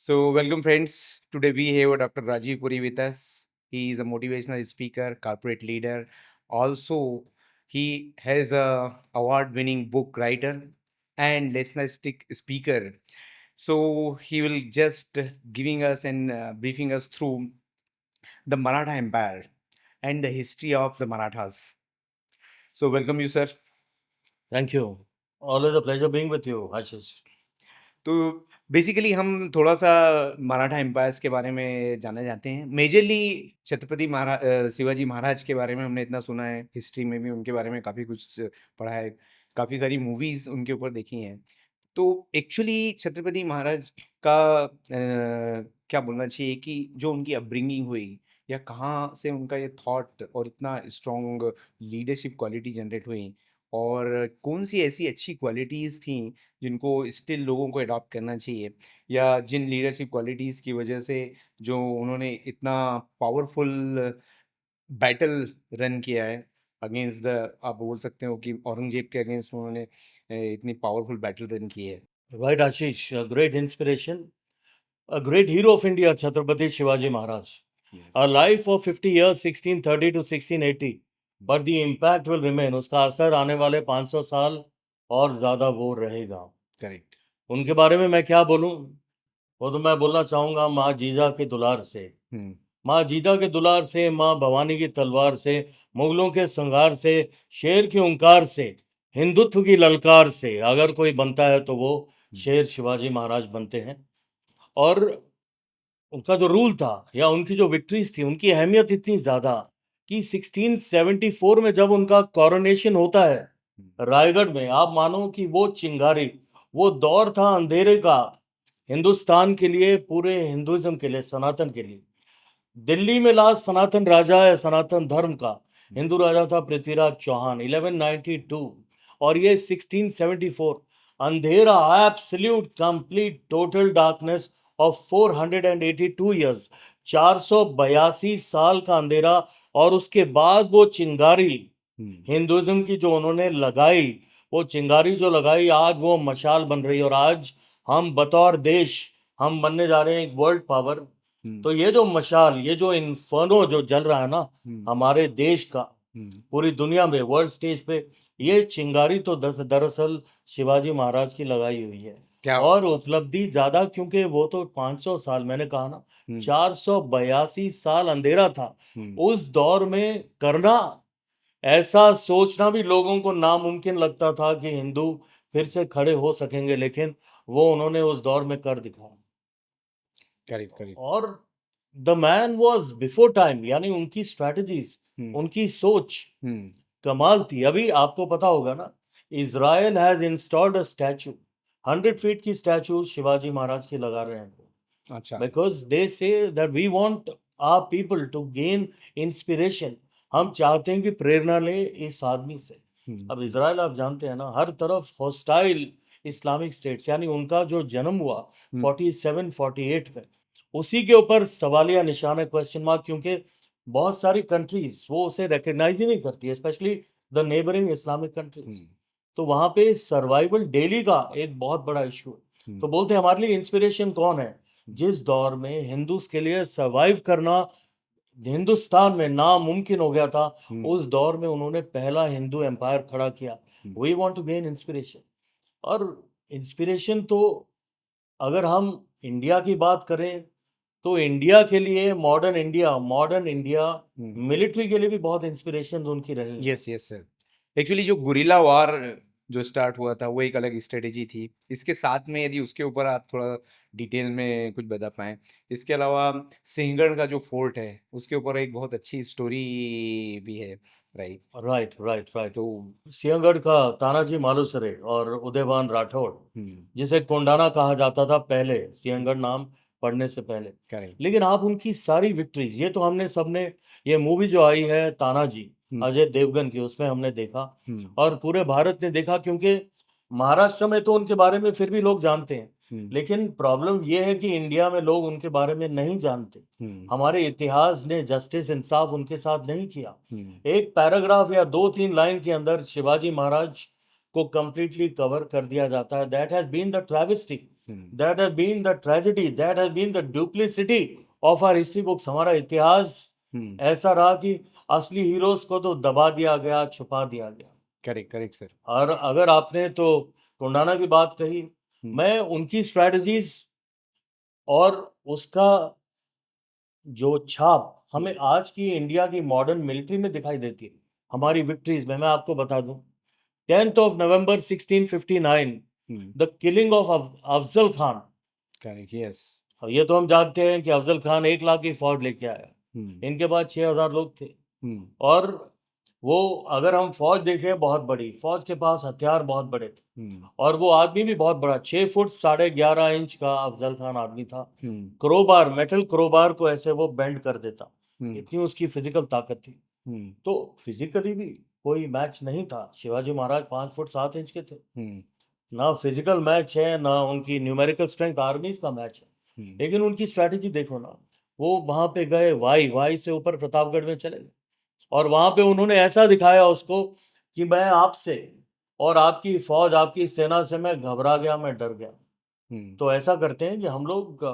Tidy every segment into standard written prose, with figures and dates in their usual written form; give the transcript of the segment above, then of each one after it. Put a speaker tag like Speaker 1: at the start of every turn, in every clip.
Speaker 1: So, welcome friends. Today we have Dr. Rajiv Puri with us. He is a motivational speaker, corporate leader. Also, he has a award-winning book writer and nationalistic speaker. So, he will just giving us and briefing us through the Maratha Empire and the history of the Marathas. So, welcome you, sir.
Speaker 2: Thank you. Always a pleasure being with you, Ashish.
Speaker 1: तो basically हम थोड़ा-सा Maratha empires के बारे में जानना चाहते हैं। Majorly Chhatrapati Shivaji Maharaj के बारे में हमने इतना सुना है, हिस्ट्री में भी उनके बारे में काफ़ी कुछ पढ़ा है, काफ़ी सारी मूवीज़ उनके ऊपर देखी हैं। तो एक्चुअली छत्रपति महाराज का क्या बोलना चाहिए कि जो उनकी अपब्रिंगिंग हुई या कहाँ से उनका ये थॉट और इतना स्ट्रॉन्ग लीडरशिप क्वालिटी जनरेट हुई और कौन-सी ऐसी अच्छी क्वालिटीज़ थी जिनको स्टिल लोगों को अडॉप्ट करना चाहिए या जिन लीडरशिप क्वालिटीज़ की वजह से जो उन्होंने इतना पावरफुल बैटल रन किया है अगेंस्ट द आप बोल सकते हो कि औरंगजेब के अगेंस्ट उन्होंने इतनी पावरफुल बैटल रन की है।
Speaker 2: Right, Ashish, a great inspiration, a great hero of India, Chhatrapati Shivaji Maharaj.
Speaker 1: Yes.
Speaker 2: A life of 50 years, 1630 to 1680, but the impact will remain. उसका असर आने वाले 500 साल और ज़्यादा वो रहेगा।
Speaker 1: करेक्ट।
Speaker 2: उनके बारे में मैं क्या बोलूँ? वो तो मैं बोलना चाहूँगा माँ जीजा के दुलार से।
Speaker 1: हुँ,
Speaker 2: माँ जीजा के दुलार से, माँ भवानी की तलवार से, मुगलों के संघार से, शेर की हुंकार से, हिंदुत्व की ललकार से अगर कोई बनता है तो वो शेर शिवाजी महाराज बनते हैं। और उनका जो रूल था या उनकी जो विक्ट्रीज थी, उनकी अहमियत इतनी ज़्यादा कि 1674 में जब उनका कॉरोनेशन होता है रायगढ़ में, आप मानो कि वो चिंगारी, वो दौर था अंधेरे का हिंदुस्तान के लिए, पूरे हिंदुइज्म के लिए, सनातन के लिए। दिल्ली में लास्ट सनातन राजा है सनातन धर्म का, हिंदू राजा था पृथ्वीराज चौहान 1192, और ये 1674 अंधेरा, absolute complete total darkness of 482 years, 482 साल का अंधेरा। और उसके बाद वो चिंगारी हिंदुइज्म की जो उन्होंने लगाई, वो चिंगारी जो लगाई, आज वो मशाल बन रही है। और आज हम बतौर देश हम बनने जा रहे हैं एक वर्ल्ड पावर। तो ये जो मशाल, ये जो इन्फर्नो जो जल रहा है ना हमारे देश का, पूरी दुनिया में वर्ल्ड स्टेज पे, ये चिंगारी तो दरअसल शिवाजी महाराज की लगाई हुई है।
Speaker 1: क्या
Speaker 2: और उपलब्धि ज्यादा क्योंकि वो तो 500 साल, मैंने कहा ना, 482 साल अंधेरा था उस दौर में करना। ऐसा सोचना भी लोगों को नामुमकिन लगता था कि हिंदू फिर से खड़े हो सकेंगे, लेकिन वो उन्होंने उस दौर में कर दिखाया।
Speaker 1: Correct, correct.
Speaker 2: और the man was before time, यानी उनकी स्ट्रैटेजीज, उनकी सोच कमाल थी। अभी आपको पता होगा ना, Israel has installed a statue, 100 feet की स्टैचू शिवाजी महाराज की लगा रहे हैं,
Speaker 1: अच्छा।
Speaker 2: Because they say that we want our people to gain inspiration. हम चाहते हैं कि प्रेरणा ले इस आदमी से। अब इजराइल आप जानते हैं ना, हर तरफ हॉस्टाइल इस्लामिक स्टेट्स, यानी उनका जो जन्म हुआ 47-48 में, उसी के ऊपर सवालिया निशान है, क्वेश्चन मार्क, क्योंकि बहुत सारी कंट्रीज वो उसे रिकग्नाइज ही नहीं करती, specially the neighbouring Islamic countries. तो वहाँ पे सर्वाइवल डेली का एक बहुत बड़ा इशू है। तो बोलते हैं हमारे लिए इंस्पिरेशन कौन है? जिस दौर में हिंदूज के लिए सर्वाइव करना हिंदुस्तान में नामुमकिन हो गया था, उस दौर में उन्होंने पहला हिंदू एम्पायर खड़ा किया। We want to gain inspiration. और इंस्पिरेशन तो अगर हम इंडिया की बात करें तो इंडिया के लिए मॉडर्न इंडिया मिलिट्री के लिए भी बहुत इंस्पिरेशन उनकी रही है।
Speaker 1: Yes, yes sir. एक्चुअली जो गुरिल्ला वार जो स्टार्ट हुआ था वो एक अलग स्ट्रेटेजी थी। इसके साथ में यदि उसके ऊपर आप थोड़ा डिटेल में कुछ बता पाएँ। इसके अलावा सिंहगढ़ का जो फोर्ट है उसके ऊपर एक बहुत अच्छी स्टोरी भी है, राइट?
Speaker 2: Right right right.
Speaker 1: तो
Speaker 2: सिंहगढ़ का तानाजी मालुसरे और उदयभान राठौड़,
Speaker 1: हुँ,
Speaker 2: जिसे कोंडाना कहा जाता था पहले, सिंहगढ़ नाम पढ़ने से पहले।
Speaker 1: करेक्ट।
Speaker 2: लेकिन आप उनकी सारी विक्ट्रीज, ये तो हमने सबने, ये मूवी जो आई है तानाजी अजय देवगन की, उसमें हमने देखा और पूरे भारत ने देखा, क्योंकि महाराष्ट्र में तो उनके बारे में फिर भी लोग जानते हैं, लेकिन प्रॉब्लम ये है कि इंडिया में लोग उनके बारे में नहीं जानते। हमारे इतिहास ने जस्टिस इंसाफ उनके साथ नहीं किया। एक पैराग्राफ या 2-3 लाइन के अंदर शिवाजी महाराज को कंप्लीटली कवर कर दिया जाता है। That has been the travesty That has been the tragedy, that has been the duplicity of our history books. हमारा इतिहास ऐसा रहा कि असली हीरोज को तो दबा दिया गया, छुपा दिया गया।
Speaker 1: Correct correct sir.
Speaker 2: और अगर आपने तो टोंडाना की बात कही, मैं उनकी स्ट्रेटजीज और उसका जो छाप हमें आज की इंडिया की मॉडर्न मिलिट्री में दिखाई देती है, हमारी विक्ट्रीज में। मैं आपको बता दूं, 10th of November 1659, the killing of Afzal Khan.
Speaker 1: Correct yes.
Speaker 2: ये तो हम जानते हैं कि अफजल खान 1 लाख की फौज लेके आया, इनके पास 6000 लोग थे। और वो, अगर हम फौज देखें, बहुत बड़ी फौज के पास हथियार बहुत बड़े थे, और वो आदमी भी बहुत बड़ा, 6 फुट 11.5 इंच का अफजल खान आदमी था। क्रोबार, मेटल क्रोबार को ऐसे वो बेंड कर देता, इतनी उसकी फिजिकल ताकत थी। तो फिजिकली भी कोई मैच नहीं था। शिवाजी महाराज 5 फुट 7 इंच के थे। ना फिजिकल मैच है, ना उनकी न्यूमेरिकल स्ट्रेंथ आर्मीज का मैच है। लेकिन उनकी स्ट्रैटेजी देखो ना, वो वहां पे गए, वाई से ऊपर प्रतापगढ़ में चले गए, और वहां पे उन्होंने ऐसा दिखाया उसको कि मैं आपसे और आपकी फौज, आपकी सेना से मैं घबरा गया, मैं डर गया। तो ऐसा करते हैं कि हम लोग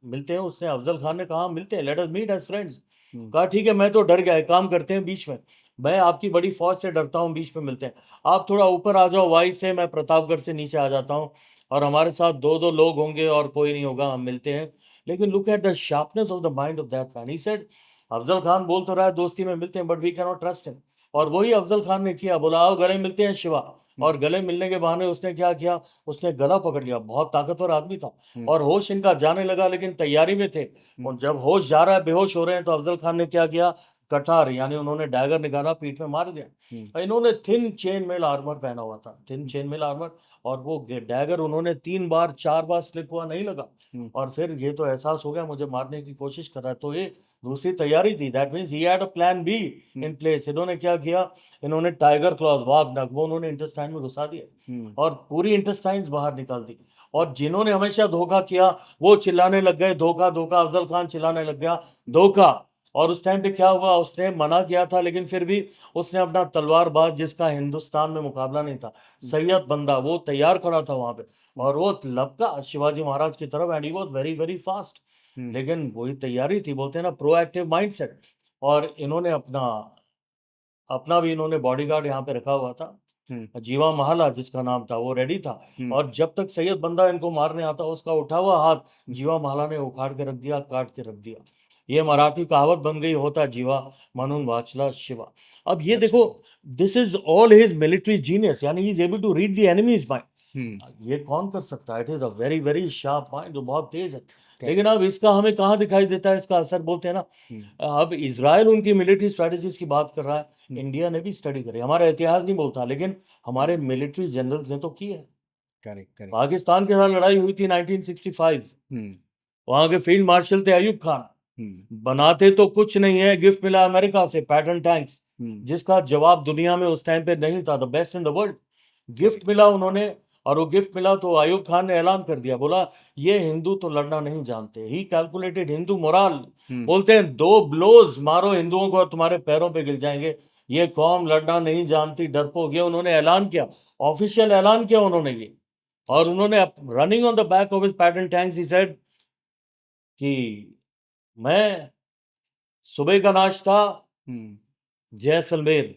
Speaker 2: मिलते हैं। उसने, अफजल खान ने कहा मिलते हैं, let us meet as friends. कहा ठीक है, मैं तो डर गया, एक काम करते हैं, बीच में, मैं आपकी बड़ी फौज से डरता हूँ, बीच में मिलते हैं। आप थोड़ा ऊपर आ जाओ वाई से, मैं प्रतापगढ़ से नीचे आ जाता हूँ, और हमारे साथ 2-2 लोग होंगे और कोई नहीं होगा, हम मिलते हैं। लेकिन look at the sharpness of the mind of that man. He said, Afzal Khan बोल तो रहा है दोस्ती में मिलते हैं, but we can not trust him. और वही अफजल खान ने किया, बोला आओ गले मिलते हैं शिवा। और गले मिलने के बहाने उसने क्या किया, उसने गला पकड़ लिया। बहुत ताकतवर आदमी था, और होश इनका जाने लगा, लेकिन तैयारी में थे। और जब होश जा रहा है, बेहोश हो रहे हैं, तो अफजल खान ने क्या किया, कटार यानी उन्होंने डैगर निकाला, पीठ में मार दिया। इन्होंने थिन चेन मेल आर्मर पहना हुआ था, थिन चेन मेल आर्मर, और वो डैगर उन्होंने 3 बार 4 बार स्लिप हुआ, नहीं लगा। और फिर ये तो एहसास हो गया मुझे मारने की कोशिश कर रहा है, तो ये दूसरी तैयारी थी। That means he had a plan be in place. इन्होंने क्या किया, इन्होंने टाइगर क्लॉज, वाघ नख, वो उन्होंने इंटेस्टाइन में घुसा दिया, और पूरी इंटेस्टाइन्स बाहर निकाल दी। और जिन्होंने हमेशा धोखा किया, वो चिल्लाने लग गए, धोखा धोखा। अफजल खान चिल्लाने लग गया, धोखा। और उस टाइम पे क्या हुआ, उसने मना किया था, लेकिन फिर भी उसने अपना तलवारबाज, जिसका हिंदुस्तान में मुकाबला नहीं था, सैयद बंदा, वो तैयार खड़ा था वहां पे, और वो लपका शिवाजी महाराज की तरफ, and he was very very fast. लेकिन वही तैयारी थी, बोलते हैं ना, प्रोएक्टिव माइंडसेट। और इन्होंने अपना अपना भी इन्होंने बॉडीगार्ड यहाँ पे रखा हुआ था, जीवा महला जिसका नाम था, वो रेडी था। और जब तक सैयद बंदा इनको मारने आता, उसका उठा हुआ हाथ जीवा महला ने उखाड़ के रख दिया, काट के रख दिया। ये मराठी कहावत बन गई, होता जीवा म्हणून वाचला शिवा। अब ये देखो, this is all his military genius, यानी he is able to read the enemy's mind. ये कौन कर सकता है? It is a very very sharp mind, जो बहुत तेज है। लेकिन अब इसका हमें कहाँ दिखाई देता है इसका असर? बोलते हैं ना, अब इजराइल उनकी मिलिट्री स्ट्रेटजीज की बात कर रहा है, इंडिया ने भी स्टडी करी। हमारा इतिहास नहीं बोलता, लेकिन हमारे मिलिट्री जनरल्स ने तो की है।
Speaker 1: Correct correct.
Speaker 2: पाकिस्तान के साथ लड़ाई हुई थी 1965, वहां के फील्ड मार्शल थे अयूब खान। बनाते तो कुछ नहीं है, गिफ्ट मिला अमेरिका से, पैटर्न टैंक्स, जिसका जवाब दुनिया में उस टाइम पे नहीं था, the best in the world. Gift मिला उन्होंने, और वो गिफ्ट मिला तो अयूब खान ने ऐलान कर दिया, बोला ये हिंदू तो लड़ना नहीं जानते। ही कैलकुलेटेड हिंदू मोराल। बोलते हैं 2 ब्लोज मारो हिंदुओं को और तुम्हारे पैरों पे गिर जाएंगे। ये कौम लड़ना नहीं जानती, डरपोक। ये उन्होंने ऐलान किया, ऑफिशियल ऐलान किया उन्होंने ये। और उन्होंने running on the back of his pattern tanks, he said कि मैं सुबह का नाश्ता जैसलमेर,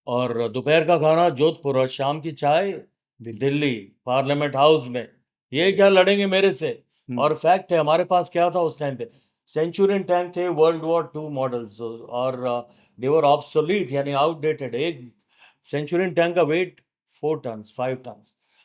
Speaker 2: और दोपहर का खाना जोधपुर, और शाम की चाय दिल्ली पार्लियामेंट हाउस में। ये क्या लड़ेंगे मेरे से? और फैक्ट है, हमारे पास क्या था उस टाइम पे, सेंचुरियन टैंक थे, World War II मॉडल्स, और दे वर ऑब्सोलीट, यानी आउटडेटेड। एक सेंचुरियन टैंक का वेट 4 टन 5 टन,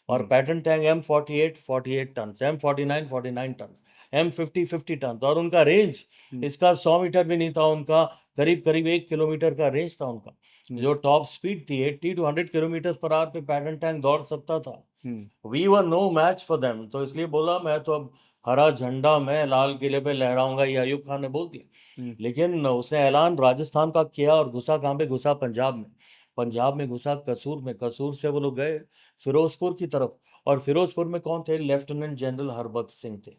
Speaker 2: और Patton tank M48 48 ton, M49 49 ton, M50 50 ton, और उनका रेंज इसका 100 मीटर भी नहीं था, उनका करीब करीब 1 किलोमीटर का रेंज था उनका। जो टॉप स्पीड थी 80 to 100 किलोमीटर पर आवर पे पैटर्न टैंक दौड़ सकता था। We were no match for them. तो इसलिए बोला, मैं तो अब हरा झंडा मैं लाल किले पे लहराऊंगा, ये अयूब खान ने बोल दिया। लेकिन उसने ऐलान राजस्थान का किया, और घुसा कहाँ पे? घुसा पंजाब में। पंजाब में घुसा कसूर में। कसूर से वो लोग गए फिरोजपुर की तरफ, और फिरोजपुर में कौन थे? लेफ्टिनेंट जनरल हरबख्श सिंह थे।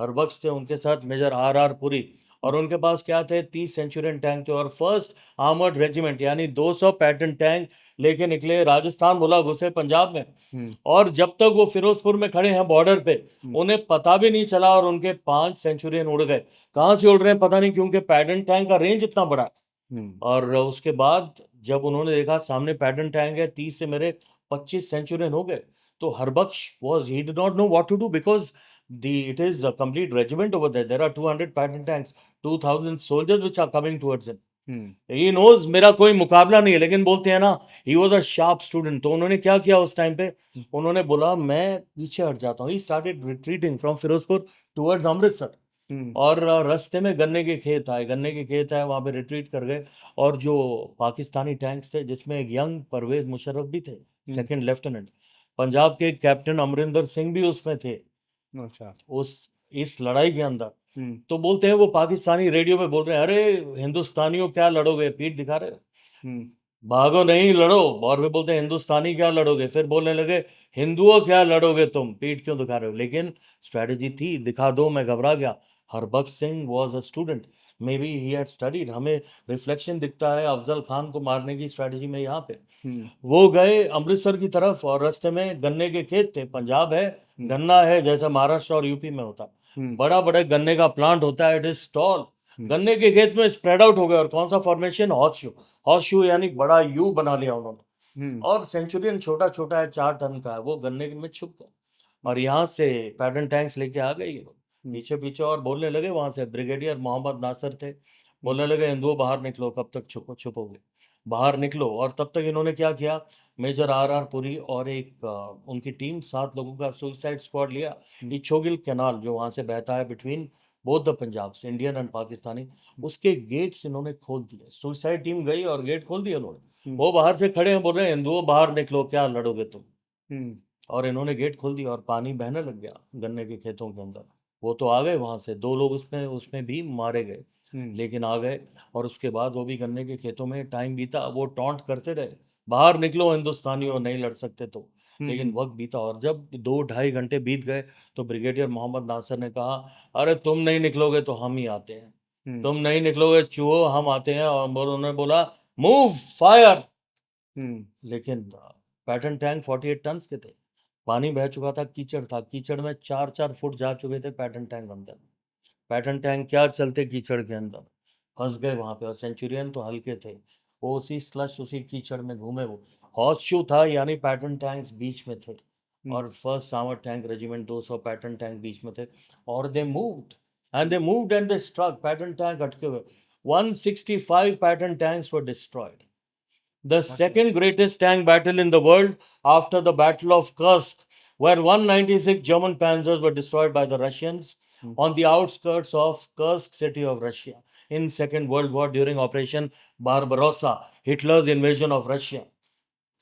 Speaker 2: हरबख्श थे, उनके साथ मेजर RR पुरी, और उनके पास क्या थे, 30 सेंचुरियन टैंक थे और फर्स्ट आर्मर्ड रेजिमेंट यानी 200 पैटर्न टैंक लेके निकले, राजस्थान बोला घुसे पंजाब में।
Speaker 1: हम्म,
Speaker 2: और जब तक वो फिरोजपुर में खड़े हैं बॉर्डर पे,
Speaker 1: हम्म,
Speaker 2: उन्हें पता भी नहीं चला और उनके 5 सेंचुरियन उड़ गए। कहाँ से उड़ रहे हैं पता नहीं, क्योंकि पैटर्न टैंक का रेंज इतना बड़ा है।
Speaker 1: हम्म,
Speaker 2: और उसके बाद जब उन्होंने देखा सामने पैटर्न टैंक है, 30 से मेरे 25 सेंचुरियन हो गए, तो Harbaksh was he did not know what to do because it is a complete regiment over there. There are 200 pattern tanks, 2000 soldiers which are coming towards him.
Speaker 1: Hmm,
Speaker 2: he knows मेरा कोई मुकाबला नहीं है, लेकिन बोलते हैं ना, he was a sharp student। तो उन्होंने क्या किया उस टाइम पे, उन्होंने बोला मैं पीछे हट जाता हूँ। he started retreating from Firozpur towards Amritsar.
Speaker 1: हम्म,
Speaker 2: और रास्ते में गन्ने के खेत आए, गन्ने के खेत आए, वहाँ पे रिट्रीट कर गए। और जो पाकिस्तानी टैंक्स थे, जिसमें एक यंग परवेज मुशर्रफ भी थे, सेकंड लेफ्टिनेंट, पंजाब के कैप्टन अमरिंदर सिंह भी उसमें थे
Speaker 1: अच्छा,
Speaker 2: उस इस लड़ाई के अंदर।
Speaker 1: हम्म,
Speaker 2: तो बोलते हैं वो पाकिस्तानी रेडियो पे बोल रहे हैं, अरे हिंदुस्तानियों क्या लड़ोगे, पीठ दिखा रहे हो,
Speaker 1: हम्म,
Speaker 2: भागो नहीं लड़ो। और वे बोलते हैं हिंदुस्तानी क्या लड़ोगे, फिर बोलने लगे हिंदुओं क्या लड़ोगे तुम, पीठ क्यों दिखा रहे हो। लेकिन स्ट्रैटेजी थी, दिखा दो, मैं घबरा गया। Harbaksh Singh was a student, may be he had studied. हमें रिफ्लेक्शन दिखता है अफजल खान को मारने की स्ट्रैटेजी में यहाँ पे।
Speaker 1: हम्म,
Speaker 2: वो गए अमृतसर की तरफ और रास्ते में गन्ने के खेत थे। पंजाब है,
Speaker 1: हम्म,
Speaker 2: गन्ना है, जैसे महाराष्ट्र और यूपी में होता है,
Speaker 1: हम्म,
Speaker 2: बड़ा बड़ा गन्ने का प्लांट होता है, इट इज टॉल।
Speaker 1: हम्म,
Speaker 2: गन्ने के खेत में स्प्रेड आउट हो गए और कौन सा formation, horse shoe. Horse shoe यानी बड़ा यू बना लिया उन्होंने।
Speaker 1: हम्म,
Speaker 2: और सेंचुरियन छोटा छोटा है, 4 टन का है, वो गन्ने में छुप गया। और यहाँ से पैटर्न टैंक्स लेके आ गए ये लोग
Speaker 1: हम्म,
Speaker 2: पीछे पीछे। और बोलने लगे, वहां से ब्रिगेडियर मोहम्मद नासिर थे, बोलने लगे हिंदुओं बाहर निकलो, कब तक छुपोगे, बाहर निकलो। और तब तक इन्होंने क्या किया, मेजर आर पुरी और एक उनकी टीम 7 लोगों का सुइसाइड स्क्वाड लिया।
Speaker 1: हम्म,
Speaker 2: इच्छोगिल कैनाल जो वहां से बहता है between both the Punjab, Indian and Pakistani, उसके गेट्स इन्होंने खोल दिए। सुइसाइड टीम गई और गेट खोल दिए उन्होंने।
Speaker 1: हम्म,
Speaker 2: वो बाहर से खड़े हैं, बोल रहे हैं हिंदुओं बाहर निकलो, क्या लड़ोगे तुम।
Speaker 1: हम्म,
Speaker 2: और इन्होंने गेट खोल दिया और पानी बहने लग गया गन्ने के खेतों के अंदर। वो तो आ गए वहां से, 2 लोग उसमें उसमें भी मारे गए,
Speaker 1: हम्म,
Speaker 2: लेकिन आ गए। और उसके बाद वो भी गन्ने के खेतों में टाइम बीता, वो टॉन्ट करते रहे, बाहर निकलो हिंदुस्तानियों, नहीं लड़ सकते तो। लेकिन
Speaker 1: हम्म,
Speaker 2: वक्त बीता और जब 2-2.5 घंटे बीत गए, तो ब्रिगेडियर मोहम्मद नासिर ने कहा, अरे तुम नहीं निकलोगे तो हम ही आते हैं,
Speaker 1: हम्म,
Speaker 2: तुम नहीं निकलोगे चूहो, हम आते हैं। और उन्होंने बोला मूव फायर।
Speaker 1: हम्म,
Speaker 2: लेकिन पैटर्न टैंक 48 टन के थे, पानी बह चुका था, कीचड़ था, कीचड़ में 4-4 फुट जा चुके थे पैटर्न टैंक अंदर। पैटर्न टैंक क्या चलते कीचड़ के अंदर, फंस गए वहां पे। और सेंचुरियन तो हल्के थे, वो उसी स्लश उसी कीचड़ में घूमे। वो हॉर्स शू था, यानी पैटर्न टैंक्स बीच में थे।
Speaker 1: हम्म,
Speaker 2: और first armour tank regiment 200 Patton tank बीच में थे। और they moved and they struck, Patton tank अटके हुए। 165 Patton tanks were destroyed. The
Speaker 1: अच्छा,
Speaker 2: second greatest tank battle in the world after the Battle of Kursk, where 196 German panzers were destroyed by the Russians
Speaker 1: hmm,
Speaker 2: on the outskirts of Kursk city of Russia in Second World War during Operation Barbarossa, Hitler's invasion of Russia.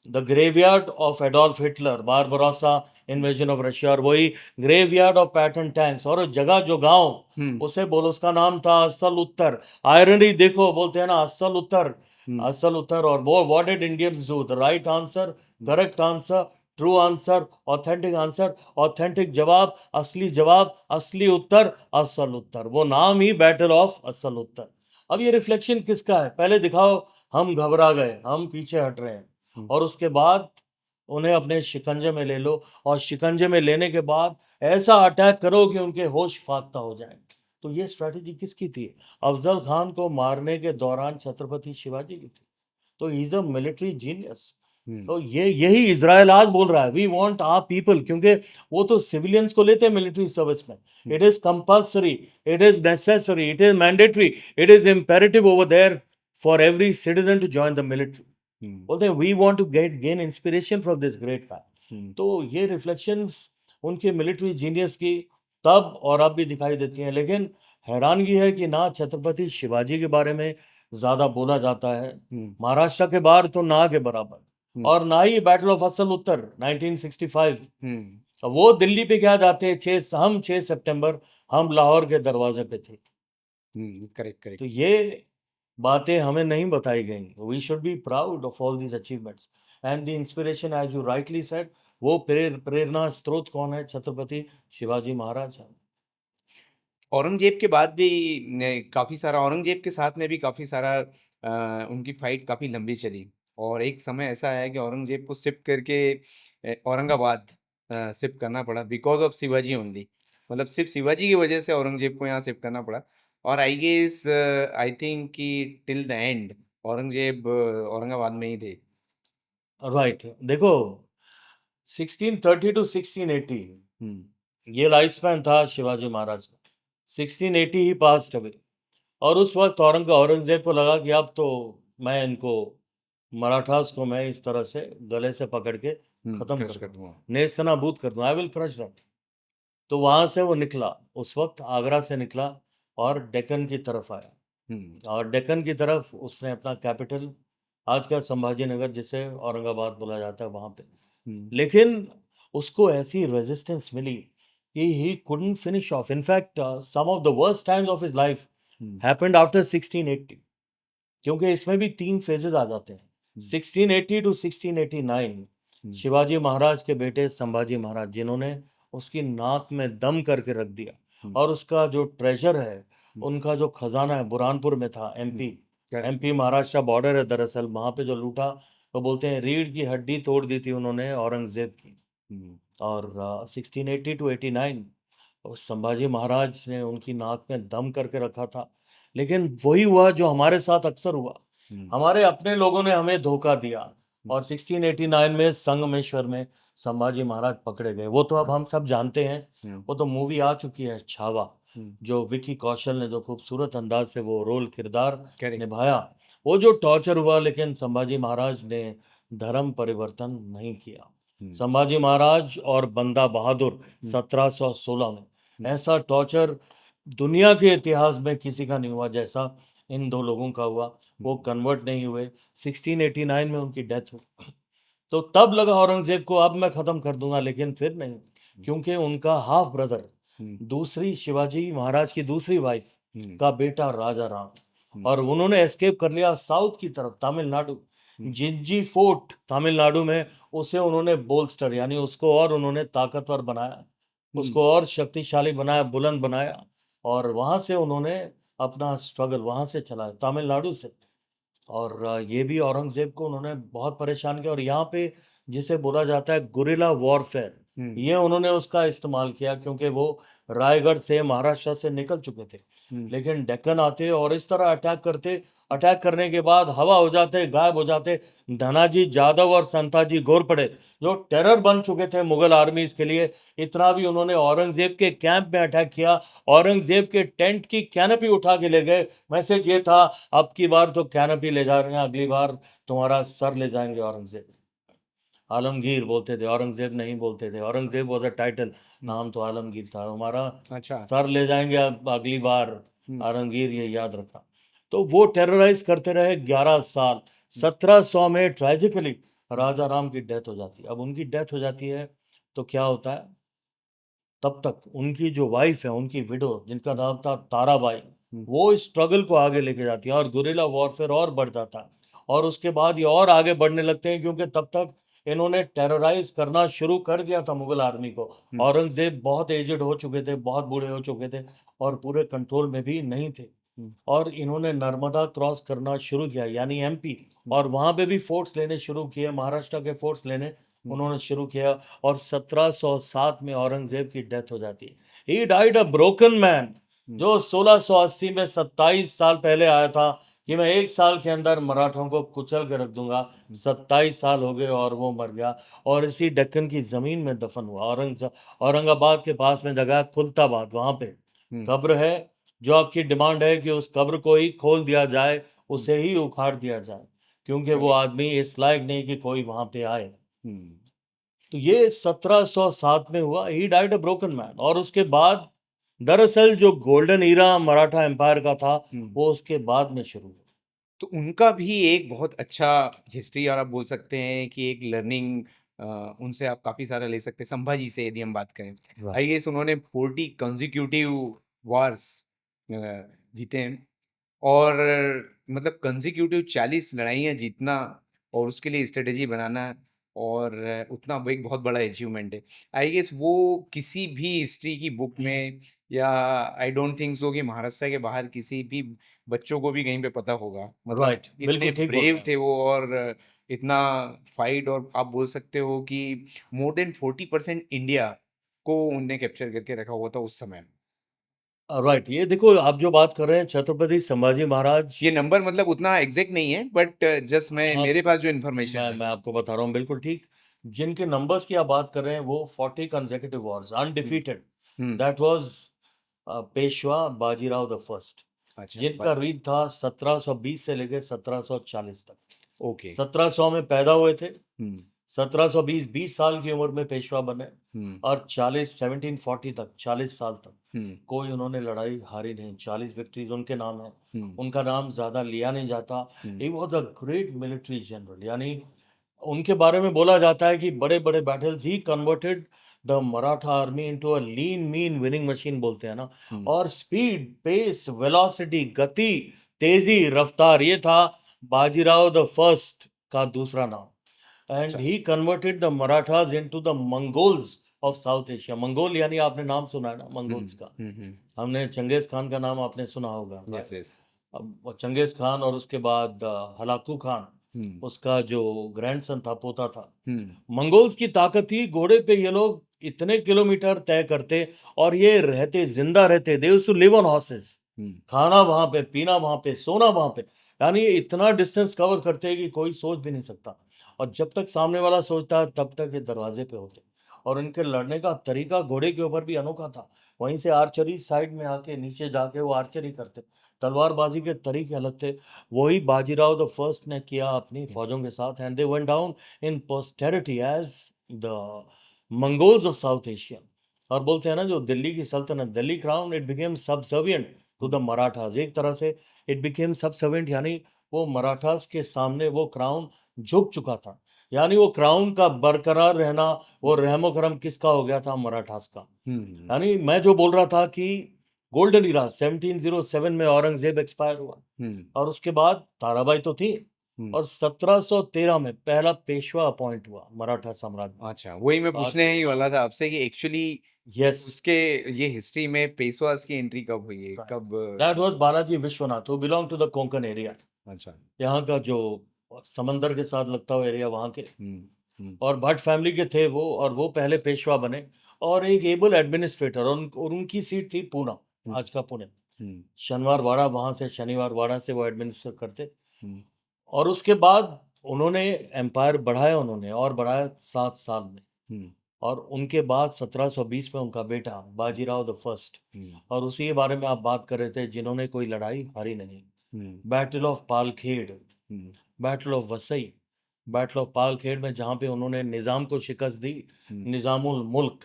Speaker 2: The graveyard of Adolf Hitler, Barbarossa invasion of Russia, और वही graveyard of pattern tanks. और जगह जो
Speaker 1: हम्म,
Speaker 2: गांव उसे बोलो, उसका नाम था असल उत्तर। आयरनी देखो, बोलते हैं ना असल उत्तर,
Speaker 1: हम्म,
Speaker 2: असल उत्तर। और वो what did Indians do, the right answer, correct answer, true answer, authentic answer, authentic जवाब, असली उत्तर, असल उत्तर। वो नाम ही बैटल ऑफ असल उत्तर। अब ये रिफ्लेक्शन किसका है, पहले दिखाओ। हम घबरा गए, हम पीछे हट रहे हैं।
Speaker 1: हम्म,
Speaker 2: और उसके बाद उन्हें अपने शिकंजे में ले लो, और शिकंजे में लेने के बाद ऐसा अटैक करो कि उनके होश फाख्ता हो जाए। तो ये स्ट्रैटेजी किसकी थी, अफजल खान को मारने के दौरान छत्रपति शिवाजी की थी। तो he is a military genius.
Speaker 1: Hmm,
Speaker 2: तो ये यही इजराइल आज बोल रहा है, वी वांट आवर पीपल, क्योंकि वो तो सिविलियंस को लेते हैं मिलिट्री सर्विस में।
Speaker 1: Hmm,
Speaker 2: it is compulsory, it is necessary, it is mandatory, it is imperative over there for every citizen to join the military.
Speaker 1: Hmm,
Speaker 2: बोलते हैं we want to gain inspiration from this great
Speaker 1: hmm,
Speaker 2: fact. तो ये reflections उनके military genius की तब और अब भी दिखाई देती हैं। लेकिन हैरानगी है कि ना छत्रपति शिवाजी के बारे में ज़्यादा बोला जाता है,
Speaker 1: हम्म,
Speaker 2: महाराष्ट्र के बाहर तो ना के बराबर।
Speaker 1: हम्म,
Speaker 2: और ना ही बैटल ऑफ असल उत्तर 1965।
Speaker 1: हम्म,
Speaker 2: अब वो दिल्ली पे क्या जाते हैं, 6 सितंबर हम लाहौर के दरवाजे पे थे।
Speaker 1: करेक्ट, करेक्ट,
Speaker 2: तो ये बातें हमें नहीं बताई गई। We should be proud of all these achievements and the inspiration, as you rightly said. वो प्रेरणा स्रोत कौन है, छत्रपति शिवाजी महाराज है।
Speaker 1: औरंगजेब के बाद भी काफ़ी सारा औरंगजेब के साथ में भी काफ़ी सारा उनकी फाइट काफ़ी लंबी चली और एक समय ऐसा आया कि औरंगजेब को शिफ्ट करके औरंगाबाद शिफ्ट करना पड़ा बिकॉज़ ऑफ शिवाजी ओनली। मतलब सिर्फ़ शिवाजी की वजह से औरंगजेब को यहाँ शिफ्ट करना पड़ा और आई गेस आई थिंक कि till the end Aurangzeb Aurangabad में ही थे।
Speaker 2: राइट, देखो 1630 टू 1680
Speaker 1: हुँ,
Speaker 2: ये लाइफ स्पैन था शिवाजी महाराज का। 1680 ही पास्ट अवे, और उस वक्त औरंगजेब को लगा कि अब तो मैं इनको मराठास को मैं इस तरह से गले से पकड़ के खत्म
Speaker 1: क्रश
Speaker 2: कर
Speaker 1: कर
Speaker 2: दूं,
Speaker 1: दूँगा।
Speaker 2: नेस्तनाबूद कर दूं, आई विल क्रश दैम। तो वहां से वो निकला, उस वक्त आगरा से निकला और डेक्कन की तरफ आया।
Speaker 1: हुँ,
Speaker 2: और डेक्कन की तरफ उसने अपना कैपिटल, आज का संभाजी नगर जिसे औरंगाबाद बोला जाता है, वहां पे।
Speaker 1: हुँ,
Speaker 2: लेकिन उसको ऐसी रेजिस्टेंस मिली कि he couldn't finish off. In fact some of the worst times of his life
Speaker 1: hmm,
Speaker 2: happened after 1680, क्योंकि इसमें भी 3 फेजेस आ जाते हैं।
Speaker 1: हुँ,
Speaker 2: 1680 टू 1689
Speaker 1: हुँ,
Speaker 2: शिवाजी महाराज के बेटे संभाजी महाराज, जिन्होंने उसकी नाक में दम करके रख दिया,
Speaker 1: हुँ,
Speaker 2: और उसका जो ट्रेजर है,
Speaker 1: हुँ,
Speaker 2: उनका जो खजाना है, बुरहानपुर में था,
Speaker 1: hmm,
Speaker 2: MP.
Speaker 1: Correct.
Speaker 2: MP Maharashtra border है दरअसल, वहां पे जो लूटा, वो बोलते हैं रीढ़ की हड्डी तोड़ दी थी उन्होंने औरंगजेब की।
Speaker 1: हुँ,
Speaker 2: और 1680 टू 89 संभाजी महाराज ने उनकी नाक में दम करके रखा था। लेकिन वही हुआ जो हमारे साथ अक्सर हुआ,
Speaker 1: हुँ,
Speaker 2: हमारे अपने लोगों ने हमें धोखा दिया,
Speaker 1: हुँ,
Speaker 2: और 1689 में संगमेश्वर में संभाजी महाराज पकड़े गए। वो तो अब हम सब जानते हैं,
Speaker 1: हुँ,
Speaker 2: वो तो मूवी आ चुकी है छावा,
Speaker 1: हुँ,
Speaker 2: जो विकी कौशल ने जो खूबसूरत अंदाज से वो रोल किरदार
Speaker 1: करेक्ट।
Speaker 2: निभाया। वो जो टॉर्चर हुआ, लेकिन संभाजी महाराज ने धर्म परिवर्तन नहीं किया।
Speaker 1: हुँ,
Speaker 2: संभाजी महाराज और बंदा बहादुर
Speaker 1: हुँ,
Speaker 2: 1716 में,
Speaker 1: हुँ,
Speaker 2: ऐसा टॉर्चर दुनिया के इतिहास में किसी का नहीं हुआ जैसा इन दो लोगों का हुआ।
Speaker 1: हुँ,
Speaker 2: वो कन्वर्ट नहीं हुए, 1689 में उनकी डेथ हुई। तो तब लगा औरंगजेब को अब मैं खत्म कर दूंगा, लेकिन फिर नहीं, क्योंकि उनका हाफ ब्रदर,
Speaker 1: हुँ,
Speaker 2: दूसरी शिवाजी महाराज की दूसरी वाइफ
Speaker 1: हुँ,
Speaker 2: का बेटा राजा राम,
Speaker 1: हुँ,
Speaker 2: और उन्होंने एस्केप कर लिया साउथ की तरफ, तमिलनाडु।
Speaker 1: हुँ,
Speaker 2: जिंजी फोर्ट तमिलनाडु में, उसे उन्होंने बोल्स्टर यानी उसको और उन्होंने ताकतवर बनाया,
Speaker 1: हुँ,
Speaker 2: उसको और शक्तिशाली बनाया, बुलंद बनाया। और वहां से उन्होंने अपना स्ट्रगल वहां से चलाया, तमिलनाडु से। और ये भी औरंगजेब को उन्होंने बहुत परेशान किया, और यहाँ पे जिसे बोला जाता है गुरिल्ला वॉरफेयर,
Speaker 1: हुँ,
Speaker 2: ये उन्होंने उसका इस्तेमाल किया, क्योंकि वो रायगढ़ से, महाराष्ट्र से निकल चुके थे।
Speaker 1: हुँ,
Speaker 2: लेकिन डेक्कन आते और इस तरह अटैक करते, अटैक करने के बाद हवा हो जाते, गायब हो जाते। धनाजी जादव और संताजी घोरपड़े, जो टेरर बन चुके थे मुगल आर्मीज के लिए, इतना भी उन्होंने औरंगजेब के कैंप में अटैक किया, औरंगजेब के टेंट की कैनपी उठा के ले गए। मैसेज ये था, अब की बार तो कैनपी ले जा रहे हैं, अगली बार तुम्हारा सर ले जाएंगे औरंगजेब। आलमगीर बोलते थे, औरंगजेब नहीं बोलते थे। औरंगजेब वॉज अ टाइटल,
Speaker 1: हुँ,
Speaker 2: नाम तो आलमगीर था। हमारा
Speaker 1: अच्छा।
Speaker 2: सर ले जाएंगे अब अगली बार,
Speaker 1: हुँ,
Speaker 2: आलमगीर, ये याद रखना। तो वो टेरराइज करते रहे 11 साल।
Speaker 1: हुँ,
Speaker 2: 1700 में ट्रेजिकली राजा राम की डेथ हो जाती है। अब उनकी डेथ हो जाती है तो क्या होता है, तब तक उनकी जो वाइफ है, उनकी विडो, जिनका नाम था ताराबाई,
Speaker 1: हुँ,
Speaker 2: वो इस स्ट्रगल को आगे लेके जाती है, और गुरिल्ला वॉरफेयर और बढ़ जाता है। और उसके बाद ये और आगे बढ़ने लगते हैं, क्योंकि तब तक इन्होंने टेरराइज करना शुरू कर दिया था मुगल आर्मी को।
Speaker 1: हुँ,
Speaker 2: औरंगजेब बहुत एजड हो चुके थे, बहुत बूढ़े हो चुके थे, और पूरे कंट्रोल में भी नहीं थे।
Speaker 1: हुँ,
Speaker 2: और इन्होंने नर्मदा क्रॉस करना शुरू किया, यानी एमपी,
Speaker 1: हुँ,
Speaker 2: और वहां पे भी फोर्ट्स लेने शुरू किए, महाराष्ट्र के फोर्ट्स लेने
Speaker 1: हुँ,
Speaker 2: उन्होंने शुरू किया। और 1707 में औरंगजेब की डेथ हो जाती है। He died a broken man,
Speaker 1: hmm,
Speaker 2: जो 1680 में 27 साल पहले आया था कि मैं 1 साल के अंदर मराठों को कुचल के रख दूंगा।
Speaker 1: हुँ,
Speaker 2: 27 साल हो गए और वो मर गया, और इसी दक्कन की जमीन में दफन हुआ। औरंगाबाद के पास में जगह है खुलताबाद, वहां पे
Speaker 1: हुँ,
Speaker 2: कब्र है। जो आपकी डिमांड है कि उस कब्र को ही खोल दिया जाए,
Speaker 1: हुँ,
Speaker 2: उसे ही उखाड़ दिया जाए, क्योंकि वो
Speaker 1: करेक्ट।
Speaker 2: आदमी इस लायक नहीं कि कोई वहां पे आए।
Speaker 1: हुँ,
Speaker 2: तो
Speaker 1: सो
Speaker 2: ये 1707 में हुआ, ही डाइड अ ब्रोकन मैन। और उसके बाद दरअसल जो गोल्डन ईरा मराठा एम्पायर का था,
Speaker 1: हुँ,
Speaker 2: वो उसके बाद में शुरू हुआ।
Speaker 1: तो उनका भी एक बहुत अच्छा हिस्ट्री और आप बोल सकते हैं कि एक लर्निंग उनसे आप काफ़ी सारा ले सकते हैं, संभाजी से यदि हम बात करें।
Speaker 2: राइट।
Speaker 1: आई गेस उन्होंने 40 कंसेक्यूटिव वॉर्स अ, जीते हैं और मतलब कंसेक्यूटिव 40 लड़ाइयाँ जीतना और उसके लिए स्ट्रैटेजी बनाना और उतना वो एक बहुत बड़ा अचीवमेंट है। आई गेस वो किसी भी हिस्ट्री की बुक में या आई डोंट थिंक सो कि महाराष्ट्र के बाहर किसी भी बच्चों को भी कहीं पे पता होगा। मतलब
Speaker 2: राइट,
Speaker 1: इतने
Speaker 2: बिल्कुल ठीक बोल रहे
Speaker 1: ब्रेव
Speaker 2: हैं आप।
Speaker 1: थे वो और इतना फाइट और आप बोल सकते हो कि मोर देन 40% इंडिया को उनने कैप्चर करके रखा हुआ था उस समय।
Speaker 2: राइट, ये देखो आप जो बात कर रहे हैं छत्रपति संभाजी महाराज,
Speaker 1: ये नंबर मतलब उतना एग्ज़ैक्ट नहीं है बट जस्ट मैं
Speaker 2: आप
Speaker 1: मेरे पास जो इन्फॉर्मेशन
Speaker 2: मैं
Speaker 1: है।
Speaker 2: मैं आपको बता रहा हूँ बिल्कुल ठीक। जिनके नंबर्स की आप बात कर रहे हैं वो 40 consecutive Wars
Speaker 1: hmm,
Speaker 2: undefeated,
Speaker 1: hmm.
Speaker 2: That was Peshwa Bajirao the first,
Speaker 1: अच्छा,
Speaker 2: जिनका
Speaker 1: बाजी
Speaker 2: रीच था 1720 से लेकर 1740 तक।
Speaker 1: ओके।
Speaker 2: 1700 में पैदा हुए थे,
Speaker 1: हुँ,
Speaker 2: 1720 20 साल की उम्र में पेशवा बने,
Speaker 1: हुँ,
Speaker 2: और 40 1740 तक 40 साल तक
Speaker 1: हुँ,
Speaker 2: कोई उन्होंने लड़ाई हारी नहीं। 40 विक्ट्रीज उनके नाम है।
Speaker 1: हुँ,
Speaker 2: उनका नाम ज़्यादा लिया नहीं जाता।
Speaker 1: Hmm.
Speaker 2: He was a great military general, यानी उनके बारे में बोला जाता है कि बड़े बड़े battles he converted the Maratha army into a lean mean winning machine, बोलते हैं ना।
Speaker 1: हुँ,
Speaker 2: और स्पीड, पेस, वेलोसिटी, गति, तेजी, रफ्तार, ये था बाजीराव द फर्स्ट का दूसरा नाम।
Speaker 1: अच्छा।
Speaker 2: And he converted the Marathas into the Mongols of South Asia. Mongol यानी आपने नाम सुना है ना,
Speaker 1: हुँ,
Speaker 2: मंगोल्स का।
Speaker 1: हुँ, हुँ।
Speaker 2: हमने चंगेज खान का नाम आपने सुना होगा,
Speaker 1: यस,
Speaker 2: राइट?
Speaker 1: यस।
Speaker 2: अब वो चंगेज खान और उसके बाद हलाकू खान,
Speaker 1: हुँ,
Speaker 2: उसका जो ग्रैंडसन था, पोता था।
Speaker 1: हुँ,
Speaker 2: मंगोल्स की ताकत थी, घोड़े पे ये लोग इतने किलोमीटर तय करते, और ये रहते, जिंदा रहते, they used to live on horses.
Speaker 1: Hmm,
Speaker 2: खाना वहां पे, पीना वहां पे, सोना वहां पे, यानी ये इतना डिस्टेंस कवर करते हैं कि कोई सोच भी नहीं सकता। और जब तक सामने वाला सोचता है तब तक ये दरवाजे पे होते। और इनके लड़ने का तरीका घोड़े के ऊपर भी अनोखा था। वहीं से आर्चरी साइड में आके नीचे जाके वो आर्चरी करते, तलवारबाजी के तरीके अलग थे। वही बाजीराव द फर्स्ट ने किया अपनी
Speaker 1: हुँ,
Speaker 2: फौजों के साथ, and they went down in posterity as the Mongols of South Asia. और बोलते हैं ना, जो दिल्ली की सल्तनत, Delhi crown, it became subservient to the
Speaker 1: hmm,
Speaker 2: Marathas. एक तरह से इट बिकेम सबसर्विएंट, यानी वो मराठास के सामने वो क्राउन झुक चुका था। यानी वो क्राउन का बरकरार रहना, वो रहमो करम किसका हो गया था? मराठास का।
Speaker 1: हुँ, हुँ,
Speaker 2: यानी मैं जो बोल रहा था कि गोल्डन इरा 1707 में औरंगजेब एक्सपायर हुआ,
Speaker 1: हुँ,
Speaker 2: और उसके बाद ताराबाई तो थी,
Speaker 1: हुँ।
Speaker 2: और 1713 में पहला पेशवा अपॉइंट हुआ मराठा साम्राज्य में।
Speaker 1: अच्छा, वही मैं पूछने ही वाला था आपसे कि एक्चुअली
Speaker 2: यस,
Speaker 1: उसके ये हिस्ट्री में पेशवाज़ की एंट्री कब हुई है?
Speaker 2: राइट,
Speaker 1: कब
Speaker 2: that was Balaji Vishwanath, who belong to the Konkan area.
Speaker 1: अच्छा।
Speaker 2: यहाँ का जो समंदर के साथ लगता हुआ एरिया, वहाँ के।
Speaker 1: हुँ, हुँ,
Speaker 2: और भट्ट फैमिली के थे वो, और वो पहले पेशवा बने, और एक एबल एडमिनिस्ट्रेटर, और उनकी सीट थी पूना,
Speaker 1: हुँ,
Speaker 2: आज का पुणे।
Speaker 1: हुँ,
Speaker 2: शनिवार वाड़ा, वहाँ से शनिवार वाड़ा से वो एडमिनिस्टर करते।
Speaker 1: हुँ,
Speaker 2: और उसके बाद उन्होंने एम्पायर बढ़ाया, उन्होंने और बढ़ाया 7 साल में।
Speaker 1: हुँ,
Speaker 2: और उनके बाद 1720 में उनका बेटा
Speaker 1: हुँ,
Speaker 2: बाजीराव द फर्स्ट,
Speaker 1: हुँ,
Speaker 2: और उसी के बारे में आप बात कर रहे थे, जिन्होंने कोई लड़ाई हारी नहीं।
Speaker 1: Hmm,
Speaker 2: battle of Palkhed,
Speaker 1: hmm,
Speaker 2: battle of Vasai, battle of Palkhed में जहाँ पे उन्होंने निज़ाम को शिकस्त दी।
Speaker 1: हुँ,
Speaker 2: निज़ामुल मुल्क,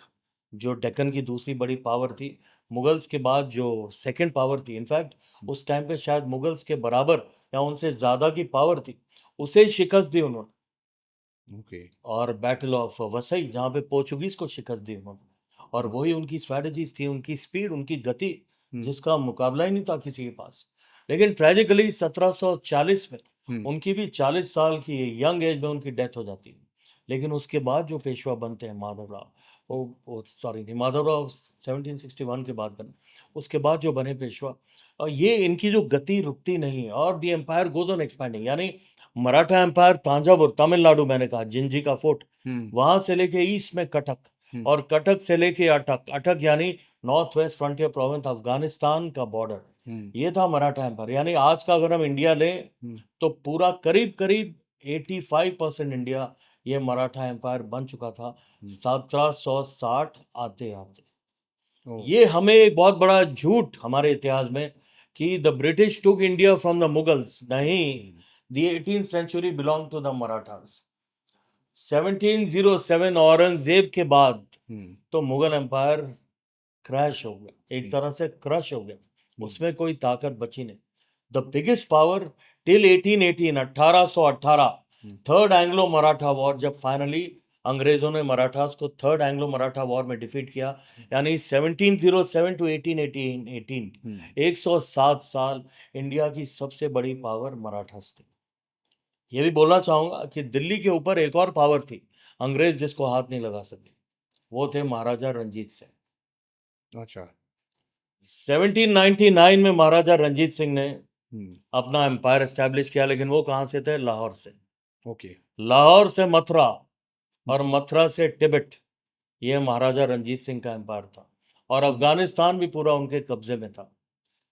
Speaker 2: जो डेक्कन की दूसरी बड़ी पावर थी, मुगल्स के बाद जो सेकंड पावर थी, इनफैक्ट
Speaker 1: हुँ,
Speaker 2: उस टाइम पे शायद मुगल्स के बराबर या उनसे ज़्यादा की पावर थी, उसे शिकस्त दी उन्होंने।
Speaker 1: ओके।
Speaker 2: और बैटल ऑफ वसई, जहाँ पे पोर्चुगीज को शिकस्त दी उन्होंने। और
Speaker 1: हुँ,
Speaker 2: वही उनकी स्ट्रैटेजीज थी, उनकी स्पीड, उनकी गति,
Speaker 1: हुँ,
Speaker 2: जिसका मुकाबला ही नहीं था किसी के पास। लेकिन ट्रेजिकली 1740 में
Speaker 1: हुँ,
Speaker 2: उनकी भी 40 साल की यंग एज में उनकी डेथ हो जाती है। लेकिन उसके बाद जो पेशवा बनते हैं माधवराव, वो सॉरी नहीं, माधवराव 1761 के बाद बने। उसके बाद जो बने पेशवा, और ये इनकी जो गति रुकती नहीं है, और दी एम्पायर गोज ऑन एक्सपैंडिंग। यानी मराठा एम्पायर तांजावुर, तमिलनाडु, मैंने कहा जिंजी का फोर्ट,
Speaker 1: हुँ,
Speaker 2: वहां से लेके ईस्ट में कटक,
Speaker 1: हुँ,
Speaker 2: और कटक से लेके अटक, अटक यानी north west frontier province, Afghanistan का बॉर्डर।
Speaker 1: हुँ,
Speaker 2: ये था मराठा एम्पायर। यानी आज का अगर हम इंडिया लें,
Speaker 1: हुँ,
Speaker 2: तो पूरा करीब करीब 85% इंडिया ये मराठा एम्पायर बन चुका था
Speaker 1: हुँ,
Speaker 2: 1760 आते आते।
Speaker 1: ओह!
Speaker 2: ये हमें एक बहुत बड़ा झूठ हमारे इतिहास में, कि the British took India from the Mughals, नहीं,
Speaker 1: hmm,
Speaker 2: the 18th century belong to the Marathas. 1707 Aurangzeb के बाद
Speaker 1: हुँ,
Speaker 2: तो मुगल एम्पायर क्रैश हो गया, एक
Speaker 1: हुँ,
Speaker 2: तरह से क्रश हो गया।
Speaker 1: हुँ,
Speaker 2: उसमें कोई ताकत बची नहीं। The biggest power till 1818, 1818,
Speaker 1: hmm,
Speaker 2: third Anglo Maratha war, जब फाइनली अंग्रेजों ने मराठास को थर्ड एंग्लो मराठा वॉर में डिफीट किया, यानी 1707 टू 1818,
Speaker 1: हुँ,
Speaker 2: 107 साल इंडिया की सबसे बड़ी पावर मराठास थी। ये भी बोलना चाहूंगा कि दिल्ली के ऊपर एक और पावर थी, अंग्रेज जिसको हाथ नहीं लगा सके, वो थे महाराजा रंजीत सिंह।
Speaker 1: अच्छा।
Speaker 2: 1799 में महाराजा रंजीत सिंह ने
Speaker 1: हम्म।
Speaker 2: अपना एम्पायर एस्टैब्लिश किया, लेकिन वो कहाँ से थे? लाहौर से।
Speaker 1: ओके।
Speaker 2: लाहौर से मथुरा और मथुरा से तिब्बत, ये महाराजा रंजीत सिंह का एम्पायर था। और अफगानिस्तान भी पूरा उनके कब्जे में था।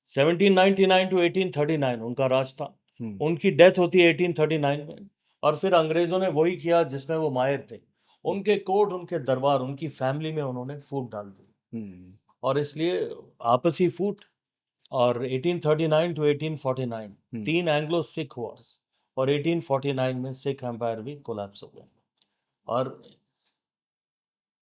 Speaker 2: 1799 टू 1839 उनका राज था। उनकी डेथ होती है 1839 में। और फिर अंग्रेजों ने वही किया जिसमें वो माहिर थे। उनके कोर्ट, उनके दरबार, उनकी फैमिली में उन्होंने फूट डाल दी, और इसलिए आपसी फूट। और 1839 टू 1849 तीन एंग्लो सिख वॉर्स, और 1849 में सिख एम्पायर भी कोलैप्स हो गया। और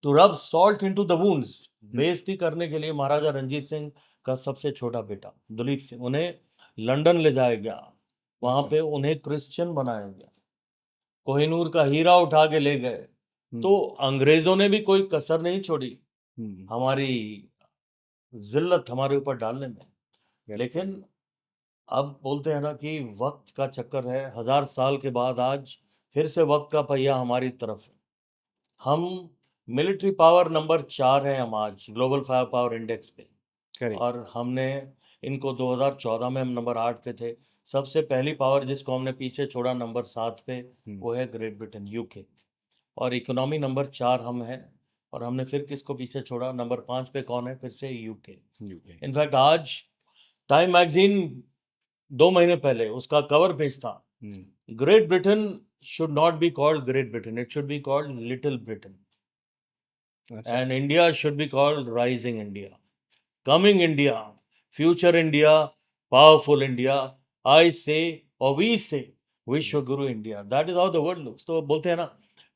Speaker 2: to rub salt into the wounds, बेइज्जती करने के लिए महाराजा रंजीत सिंह का सबसे छोटा बेटा दुलीप सिंह, उन्हें लंदन ले जाया गया। वहां पे उन्हें क्रिश्चियन बनाया गया, कोहिनूर का हीरा उठा के ले गए। तो अंग्रेजों ने भी कोई कसर नहीं छोड़ी हमारी जिल्लत हमारे ऊपर डालने में। लेकिन अब बोलते हैं ना कि वक्त का चक्कर है, 1000 साल के बाद आज फिर से वक्त का पहिया हमारी तरफ है। हम मिलिट्री पावर नंबर 4 है हम आज ग्लोबल फायर पावर इंडेक्स पे,
Speaker 1: करेक्ट।
Speaker 2: और हमने इनको 2014 में हम नंबर 8 पे थे। सबसे पहली पावर जिसको हमने पीछे छोड़ा नंबर 7 पे, वो है ग्रेट ब्रिटेन, यूके। और इकोनॉमी नंबर 4 हम हैं, और हमने फिर किसको पीछे छोड़ा? नंबर 5 पे कौन है? फिर से यूके। इनफैक्ट आज टाइम मैगजीन 2 महीने पहले उसका कवर पेज था, great Britain should not be called Great Britain, it should be called Little Britain. And India should be called Rising India, Coming India, Future India, Powerful India. I say, or we say, Vishwa Guru India. That is how the world looks. तो बोलते हैं ना,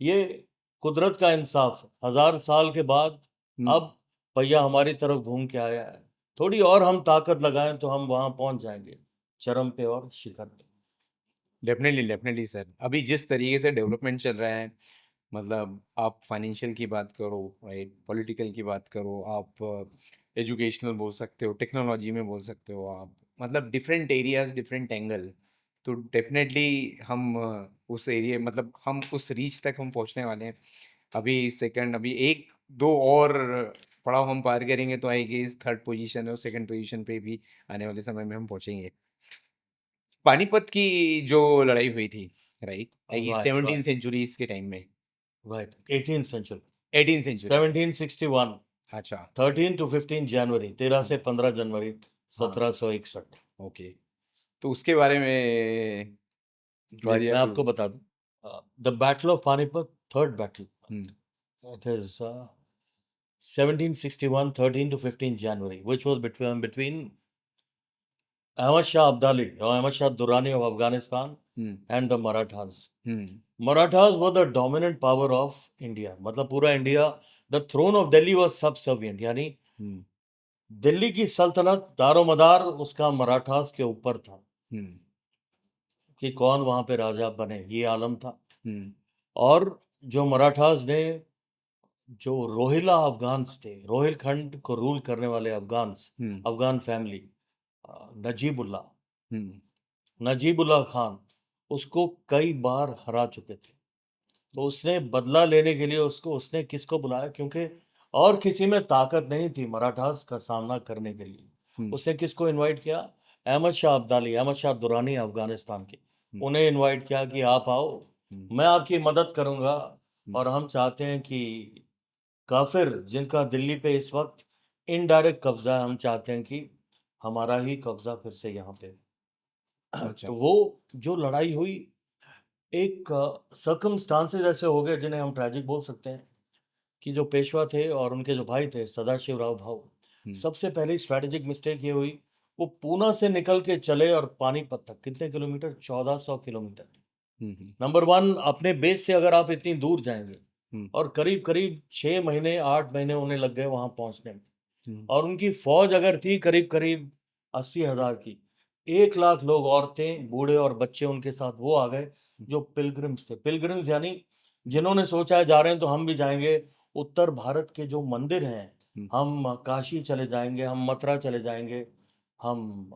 Speaker 2: ये कुदरत का इंसाफ है। 1000 साल के बाद अब पहिया हमारी तरफ घूम के आया है। थोड़ी और हम ताकत लगाएं तो हम वहां पहुंच जाएंगे, चरम पे और शिखर पे।
Speaker 1: डेफिनेटली सर, अभी जिस तरीके से डेवलपमेंट चल रहा है, मतलब आप फाइनेंशियल की बात करो, राइट, पॉलिटिकल की बात करो, आप एजुकेशनल बोल सकते हो, टेक्नोलॉजी में बोल सकते हो आप, मतलब डिफरेंट एरियाज, डिफरेंट एंगल। तो डेफिनेटली हम उस एरिया, मतलब हम उस रीच तक हम पहुंचने वाले हैं। अभी सेकंड, अभी एक दो और पड़ाव हम पार करेंगे तो आएगी इस थर्ड पोजीशन और सेकंड पोजीशन पे भी आने वाले समय में हम पहुंचेंगे। पानीपत की जो लड़ाई हुई थी, राइट,
Speaker 2: Right,
Speaker 1: 17 सेंचुरीज के टाइम में,
Speaker 2: right. 18th century,
Speaker 1: 18 century.
Speaker 2: 1761,
Speaker 1: अच्छा।
Speaker 2: 13 to 15 जनवरी, 13 से 15 जनवरी
Speaker 1: हाँ,
Speaker 2: 1761।
Speaker 1: ओके। तो उसके बारे में
Speaker 2: राइट,
Speaker 1: यदि
Speaker 2: मैं
Speaker 1: आप
Speaker 2: आपको बता दूं, the battle of Panipat, third battle, it is 1761, 13 to 15 January, which was between Ahmad Shah Abdali or Ahmad Shah Durrani of Afghanistan and the Marathas. Marathas were the dominant power of India. मतलब पूरा India, the throne of Delhi was subservient, यानी दिल्ली की सल्तनत दारोमदार उसका मराठास के ऊपर था, कि कौन वहां पे राजा बने, ये आलम था। और जो मराठास ने, जो रोहिला अफगान्स थे, रोहिलखंड को रूल करने वाले अफगान्स, अफगान फैमिली, नजीबुल्ला नजीबुल्ला खान, उसको कई बार हरा चुके थे। तो उसने बदला लेने के लिए उसने किसको बुलाया? क्योंकि और किसी में ताकत नहीं थी मराठास का सामना करने के लिए। उसने किसको इनवाइट किया? अहमद शाह अब्दाली, अहमद शाह दुरानी अफगानिस्तान के, उन्हें इनवाइट किया कि आप आओ, मैं आपकी मदद करूंगा। और हम चाहते हैं कि काफिर जिनका दिल्ली पे इस वक्त इनडायरेक्ट कब्जा है, हम चाहते हैं कि हमारा ही कब्जा फिर से यहाँ पे।
Speaker 1: अच्छा।
Speaker 2: तो वो जो लड़ाई हुई, एक सर्कमस्टांसेस ऐसे हो गए जिन्हें हम ट्रैजिक बोल सकते हैं, कि जो पेशवा थे और उनके जो भाई थे सदाशिव राव भाऊ, सबसे पहले स्ट्रैटेजिक मिस्टेक ये हुई, वो पूना से निकल के चले और पानीपत तक, कितने किलोमीटर? 1400 किलोमीटर। नंबर 1, अपने बेस से अगर आप इतनी दूर जाएंगे, और करीब करीब 6 महीने 8 महीने उन्हें लग गए वहां पहुंचने में। और उनकी फौज अगर थी करीब करीब 80,000 की, 1 लाख लोग, औरतें, बूढ़े और बच्चे उनके साथ, वो आ गए जो पिलग्रिम्स थे। पिलग्रिम्स यानी जिन्होंने सोचा है जा रहे हैं तो हम भी जाएंगे, उत्तर भारत के जो मंदिर हैं, हम काशी चले जाएंगे, हम मथुरा चले जाएंगे, हम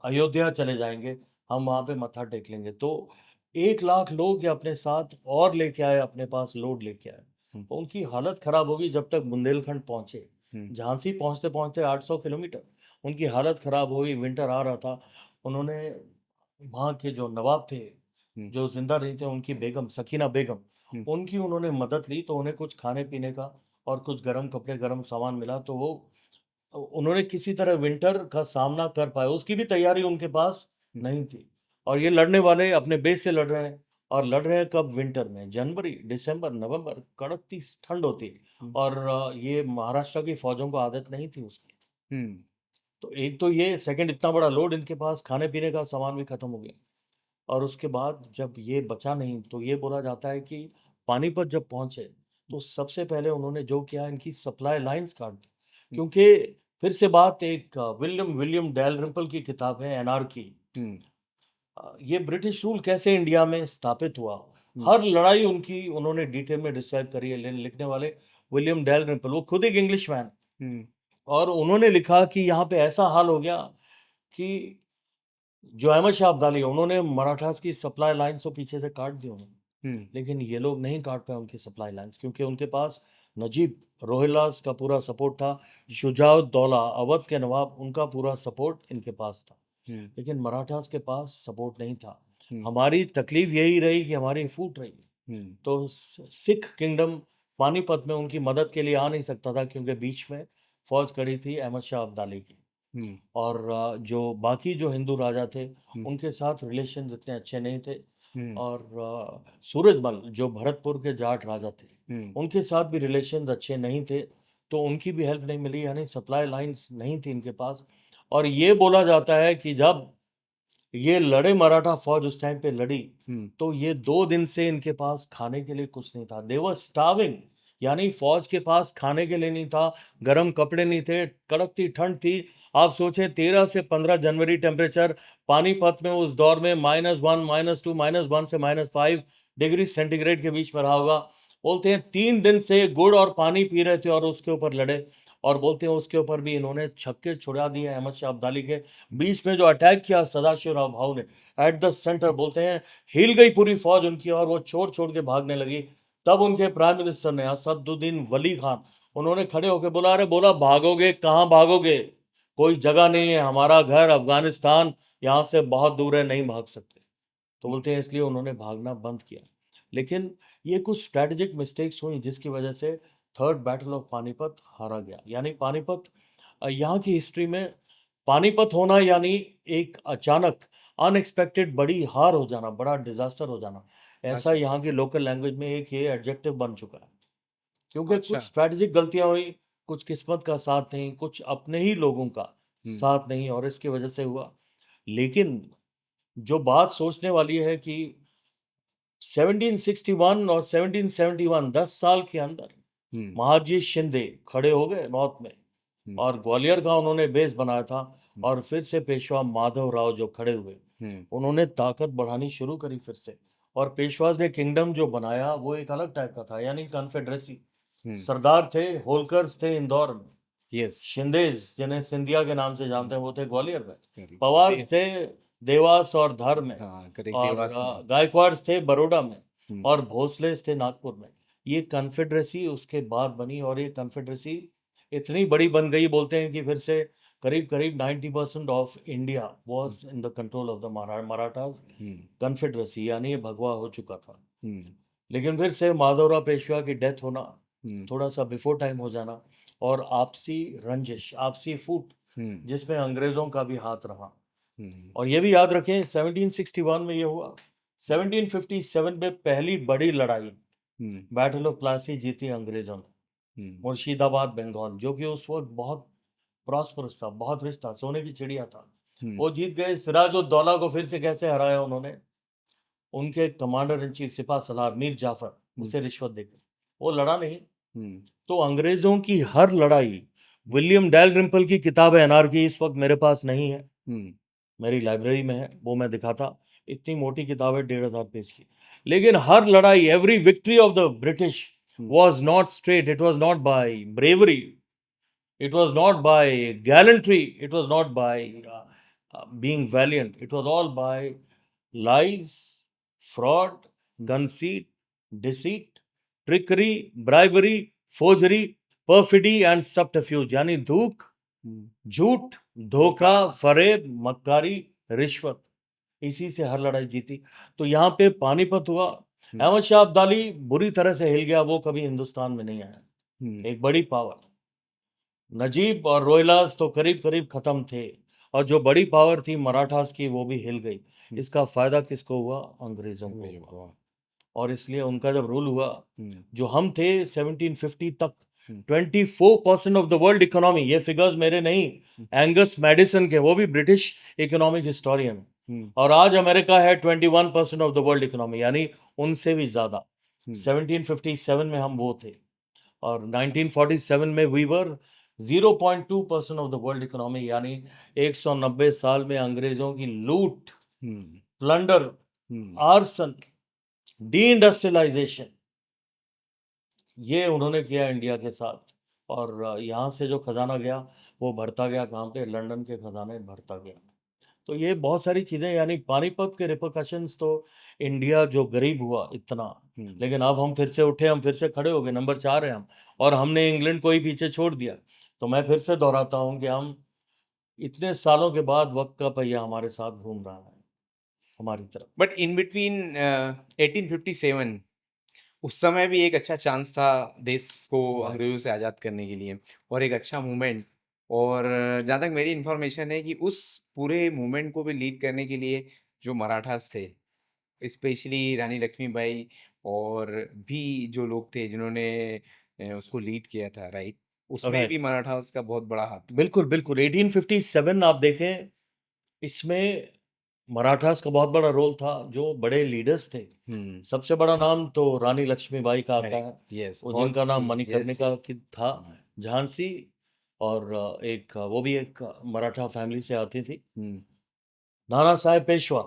Speaker 2: अयोध्या चले जाएंगे, हम वहाँ पे मत्था टेक लेंगे। तो 1 लाख लोग ये अपने साथ और लेके आए, अपने पास लोड लेके आए।
Speaker 1: हम्म,
Speaker 2: तो उनकी हालत खराब होगी जब तक बुंदेलखंड पहुंचे।
Speaker 1: हम्म,
Speaker 2: झांसी पहुंचते पहुंचते 800 किलोमीटर उनकी हालत खराब हुई। विंटर आ रहा था। उन्होंने वहाँ के जो नवाब थे,
Speaker 1: हम्म,
Speaker 2: जो जिंदा नहीं थे, उनकी बेगम सकीना बेगम,
Speaker 1: हम्म,
Speaker 2: उनकी उन्होंने मदद ली। तो उन्हें कुछ खाने पीने का और कुछ गर्म कपड़े, गर्म सामान मिला। तो वो उन्होंने किसी तरह विंटर का सामना कर पाए। उसकी भी तैयारी उनके पास
Speaker 1: हम्म,
Speaker 2: नहीं थी। और ये लड़ने वाले अपने बेस से लड़ रहे हैं। और लड़ रहे हैं कब? विंटर में, जनवरी, दिसंबर, नवंबर, कड़कती ठंड होती है।
Speaker 1: हम्म,
Speaker 2: और ये महाराष्ट्र की फौजों को आदत नहीं थी उसकी।
Speaker 1: हम्म,
Speaker 2: तो एक तो ये, सेकंड, इतना बड़ा लोड, इनके पास खाने पीने का सामान भी खत्म हो गया। और उसके बाद जब ये बचा नहीं, तो ये बोला जाता है कि पानीपत जब पहुंचे, तो सबसे पहले उन्होंने जो किया, इनकी सप्लाई लाइंस काट दी।
Speaker 1: हम्म,
Speaker 2: क्योंकि फिर से बात, एक विलियम विलियम डैलरिम्पल की किताब है, एनार्की।
Speaker 1: हम्म,
Speaker 2: ये ब्रिटिश रूल कैसे इंडिया में स्थापित हुआ,
Speaker 1: हम्म,
Speaker 2: हर लड़ाई उनकी उन्होंने डिटेल में डिस्क्राइब करी है। लिखने वाले विलियम डैलरिम्पल, वो खुद एक इंग्लिश मैन।
Speaker 1: हम्म,
Speaker 2: और उन्होंने लिखा कि यहाँ पे ऐसा हाल हो गया कि जो अहमद शाह अब्दाली है, उन्होंने मराठास की सप्लाई लाइन्स तो पीछे से काट दी उन्होंने।
Speaker 1: हम्म,
Speaker 2: लेकिन ये लोग नहीं काट पाए उनकी सप्लाई लाइंस, क्योंकि उनके पास नजीब रोहिल्लास का पूरा सपोर्ट था। शुजाउद्दौला अवध के नवाब, उनका पूरा सपोर्ट इनके पास था।
Speaker 1: हम्म,
Speaker 2: लेकिन मराठास के पास सपोर्ट नहीं था।
Speaker 1: हम्म,
Speaker 2: हमारी तकलीफ यही रही कि हमारी फूट रही।
Speaker 1: हम्म,
Speaker 2: तो सिख किंगडम पानीपत में उनकी मदद के लिए आ नहीं सकता था, क्योंकि बीच में फौज खड़ी थी अहमद शाह अब्दाली की।
Speaker 1: हम्म,
Speaker 2: और जो बाकी जो हिंदू राजा थे,
Speaker 1: हम्म,
Speaker 2: उनके साथ रिलेशन इतने अच्छे नहीं थे।
Speaker 1: हम्म,
Speaker 2: और सूरजमल जो भरतपुर के जाट राजा थे,
Speaker 1: हम्म,
Speaker 2: उनके साथ भी रिलेशन अच्छे नहीं थे। तो उनकी भी हेल्प नहीं मिली, यानी सप्लाई लाइंस नहीं थी इनके पास। और ये बोला जाता है कि जब ये लड़े, मराठा फौज उस टाइम पे लड़ी,
Speaker 1: हम्म,
Speaker 2: तो ये 2 दिन से इनके पास खाने के लिए कुछ नहीं था। दे वर स्टार्विंग। यानी फौज के पास खाने के लिए नहीं था, गर्म कपड़े नहीं थे, कड़कती ठंड थी। आप सोचें, 13 से 15 जनवरी टेम्परेचर पानीपत में उस दौर में -1, -2, -1 से -5 डिग्री सेंटीग्रेड के बीच में रहा होगा। बोलते हैं 3 दिन से गुड़ और पानी पी रहे थे और उसके ऊपर लड़े। और बोलते हैं उसके ऊपर भी इन्होंने छक्के छुड़ा दिए अहमद शाह अब्दाली के। बीच में जो अटैक किया सदाशिव राव भाऊ ने एट द सेंटर, बोलते हैं हिल गई पूरी फौज उनकी और वो छोड़ छोड़ के भागने लगी। तब उनके प्राइम मिनिस्टर ने, असदुद्दीन वली खान, उन्होंने खड़े होकर बोला, अरे बोला, भागोगे कहाँ भागोगे, कोई जगह नहीं है, हमारा घर अफगानिस्तान यहाँ से बहुत दूर है, नहीं भाग सकते। तो बोलते हैं इसलिए उन्होंने भागना बंद किया। लेकिन ये कुछ स्ट्रेटेजिक मिस्टेक्स हुई, जिसकी वजह से थर्ड बैटल ऑफ पानीपत हारा गया। यानी पानीपत, यहाँ की हिस्ट्री में पानीपत होना यानी एक अचानक अनएक्सपेक्टेड बड़ी हार हो जाना, बड़ा डिजास्टर हो जाना। ऐसा
Speaker 1: अच्छा,
Speaker 2: यहाँ की लोकल लैंग्वेज में एक ये एडजेक्टिव बन चुका है। क्योंकि
Speaker 1: अच्छा,
Speaker 2: कुछ स्ट्रैटेजिक गलतियां हुई, कुछ किस्मत का साथ नहीं, कुछ अपने ही लोगों का
Speaker 1: हम्म,
Speaker 2: साथ नहीं, और इसकी वजह से हुआ। लेकिन जो बात सोचने वाली है कि 1761 और 1771, 10 साल के अंदर
Speaker 1: हम्म,
Speaker 2: महाजी शिंदे खड़े हो गए नॉर्थ में।
Speaker 1: हम्म,
Speaker 2: और ग्वालियर का उन्होंने बेस बनाया था।
Speaker 1: हम्म,
Speaker 2: और फिर से पेशवा माधव राव जो खड़े हुए,
Speaker 1: हम्म,
Speaker 2: उन्होंने ताकत बढ़ानी शुरू करी फिर से। और पेशवाज ने किंगडम जो बनाया वो एक अलग टाइप का था, यानी कॉन्फेडरेसी।
Speaker 1: हम्म,
Speaker 2: सरदार थे, होलकर्स थे इंदौर में।
Speaker 1: यस,
Speaker 2: शिंदेज, जिन्हें सिंधिया के नाम से
Speaker 1: हम्म,
Speaker 2: जानते हैं, वो थे ग्वालियर में।
Speaker 1: करेक्ट,
Speaker 2: पवार
Speaker 1: यस,
Speaker 2: थे देवास और धर में।
Speaker 1: हाँ, करेक्ट,
Speaker 2: और
Speaker 1: देवास में,
Speaker 2: गायकवाड़ थे बड़ौदा में।
Speaker 1: हम्म,
Speaker 2: और भोसले थे नागपुर में। ये कन्फेडरेसी उसके बाद बनी, और ये कन्फेडरेसी इतनी बड़ी बन गई, बोलते हैं कि फिर से करीब करीब 90% of India
Speaker 1: hmm,
Speaker 2: was in the control of the Marathas.
Speaker 1: Hmm,
Speaker 2: confederacy यानी ये भगवा हो चुका था।
Speaker 1: हम्म,
Speaker 2: लेकिन फिर से माधवराव पेशवा की डेथ होना,
Speaker 1: हम्म,
Speaker 2: थोड़ा सा बिफोर टाइम हो जाना, और आपसी रंजिश, आपसी फूट,
Speaker 1: हम्म,
Speaker 2: जिसमें अंग्रेजों का भी हाथ रहा।
Speaker 1: हम्म,
Speaker 2: और ये भी याद रखें, 1761 में ये हुआ। 1757 में पहली बड़ी लड़ाई,
Speaker 1: हम्म,
Speaker 2: बैटल ऑफ प्लासी, जीती अंग्रेजों ने।
Speaker 1: हम्म,
Speaker 2: मुर्शिदाबाद, बंगाल, जो कि उस वक्त बहुत प्रॉस्परस था, बहुत रिच था, सोने की चिड़िया था,
Speaker 1: हम्म,
Speaker 2: वो जीत गए। सिराजुद्दौला को फिर से कैसे हराया उन्होंने, उनके कमांडर इन चीफ सिपा सलार मीर जाफर,
Speaker 1: हम्म,
Speaker 2: उसे रिश्वत देकर, वो लड़ा नहीं।
Speaker 1: हम्म,
Speaker 2: तो अंग्रेजों की हर लड़ाई, विलियम डैलरिम्पल की किताब है एनार्की, इस वक्त मेरे पास नहीं है,
Speaker 1: हम्म,
Speaker 2: मेरी लाइब्रेरी में है, वो मैं दिखाता। इतनी मोटी किताब है, 1500 पेज की। लेकिन हर लड़ाई, every victory of the British
Speaker 1: hmm,
Speaker 2: was not straight, it was not by bravery, it was not by gallantry, it was not by being valiant, it was all by lies, fraud, conceit, deceit, trickery, bribery, forgery, perfidy and subterfuge यानी धूख, झूठ, धोखा, फरेब, मक्कारी, रिश्वत, इसी से हर लड़ाई जीती। तो यहाँ पे पानीपत हुआ, अहमद शाह अब्दाली बुरी तरह से हिल गया, वो कभी हिंदुस्तान में नहीं आया, एक बड़ी पावर। नजीब और रोहिलास तो करीब करीब खत्म थे, और जो बड़ी पावर थी मराठास की वो भी हिल गई। इसका फायदा किसको हुआ? अंग्रेजों को हुआ। और इसलिए उनका जब रूल हुआ, जो हम थे 1750 तक 24% ऑफ द वर्ल्ड इकोनॉमी, ये फिगर्स मेरे नहीं, एंगस मैडिसन के, वो भी ब्रिटिश इकोनॉमिक हिस्टोरियन, और आज अमेरिका है 21% ऑफ द वर्ल्ड इकोनॉमी, यानी उनसे भी ज्यादा। 1757 में हम वो थे, और 1947 में we were 0.2% of the world economy, यानी 190 साल में अंग्रेजों की लूट, प्लंडर, आर्सन, डी इंडस्ट्रियलाइजेशन, ये उन्होंने किया इंडिया के साथ। और यहाँ से जो खजाना गया वो भरता गया कहाँ पे? लंदन के खजाने भरता गया। तो ये बहुत सारी चीज़ें, यानी पानीपत के रिपरकशंस तो इंडिया जो गरीब हुआ इतना, लेकिन अब हम फिर से उठे, हम फिर से खड़े हो गए, नंबर 4 है हम, और हमने इंग्लैंड को ही पीछे छोड़ दिया। तो मैं फिर से दोहराता हूँ कि हम इतने सालों के बाद वक्त का पहिया हमारे साथ घूम रहा है हमारी तरफ।
Speaker 1: बट इन बिटवीन 1857 उस समय भी एक अच्छा चांस था देश को अंग्रेजों से आज़ाद करने के लिए, और एक अच्छा मूवमेंट। और जहाँ तक मेरी इन्फॉर्मेशन है कि उस पूरे मूवमेंट को भी लीड करने के लिए जो मराठास थे, स्पेशली रानी लक्ष्मीबाई, और भी जो लोग थे जिन्होंने उसको लीड किया था, राइट, उसमें
Speaker 2: Right.
Speaker 1: भी मराठास का बहुत बड़ा हाथ था।
Speaker 2: बिल्कुल बिल्कुल, 1857 आप देखें, इसमें मराठास का बहुत बड़ा रोल था, जो बड़े लीडर्स थे। सबसे बड़ा नाम तो रानी लक्ष्मीबाई का आता है,
Speaker 1: यस,
Speaker 2: वो जिनका नाम
Speaker 1: यस,
Speaker 2: मणिकर्णिका
Speaker 1: यस।
Speaker 2: की था, झांसी, और एक वो भी एक मराठा फैमिली से आती थी, नाना साहेब पेशवा,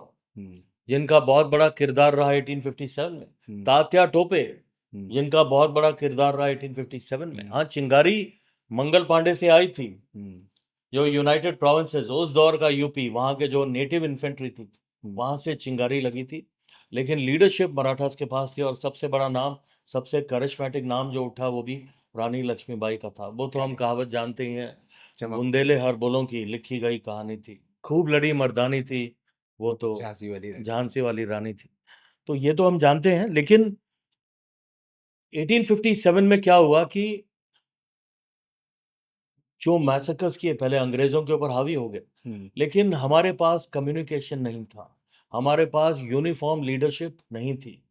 Speaker 2: जिनका बहुत बड़ा किरदार रहा 1857 में, तात्या टोपे, जिनका बहुत बड़ा किरदार रहा 1857 में। हाँ, चिंगारी मंगल पांडे से आई थी, जो यूनाइटेड प्रोविंसेस, उस दौर का यूपी, वहाँ के जो नेटिव इन्फेंट्री थी, वहाँ से चिंगारी लगी थी। लेकिन लीडरशिप मराठास के पास थी, और सबसे बड़ा नाम, सबसे करिश्मेटिक नाम जो उठा वो भी रानी लक्ष्मीबाई का था। वो तो हम कहावत जानते ही हैं, बुंदेले हर बोलों की लिखी गई कहानी थी, खूब लड़ी मर्दानी थी, वो तो झांसी वाली रानी थी। तो ये तो हम जानते हैं। लेकिन 1857 में क्या हुआ कि जो मैसेकर्स किए, पहले अंग्रेजों के ऊपर हावी हो गए, लेकिन हमारे पास कम्युनिकेशन नहीं था, हमारे पास यूनिफॉर्म लीडरशिप नहीं थी,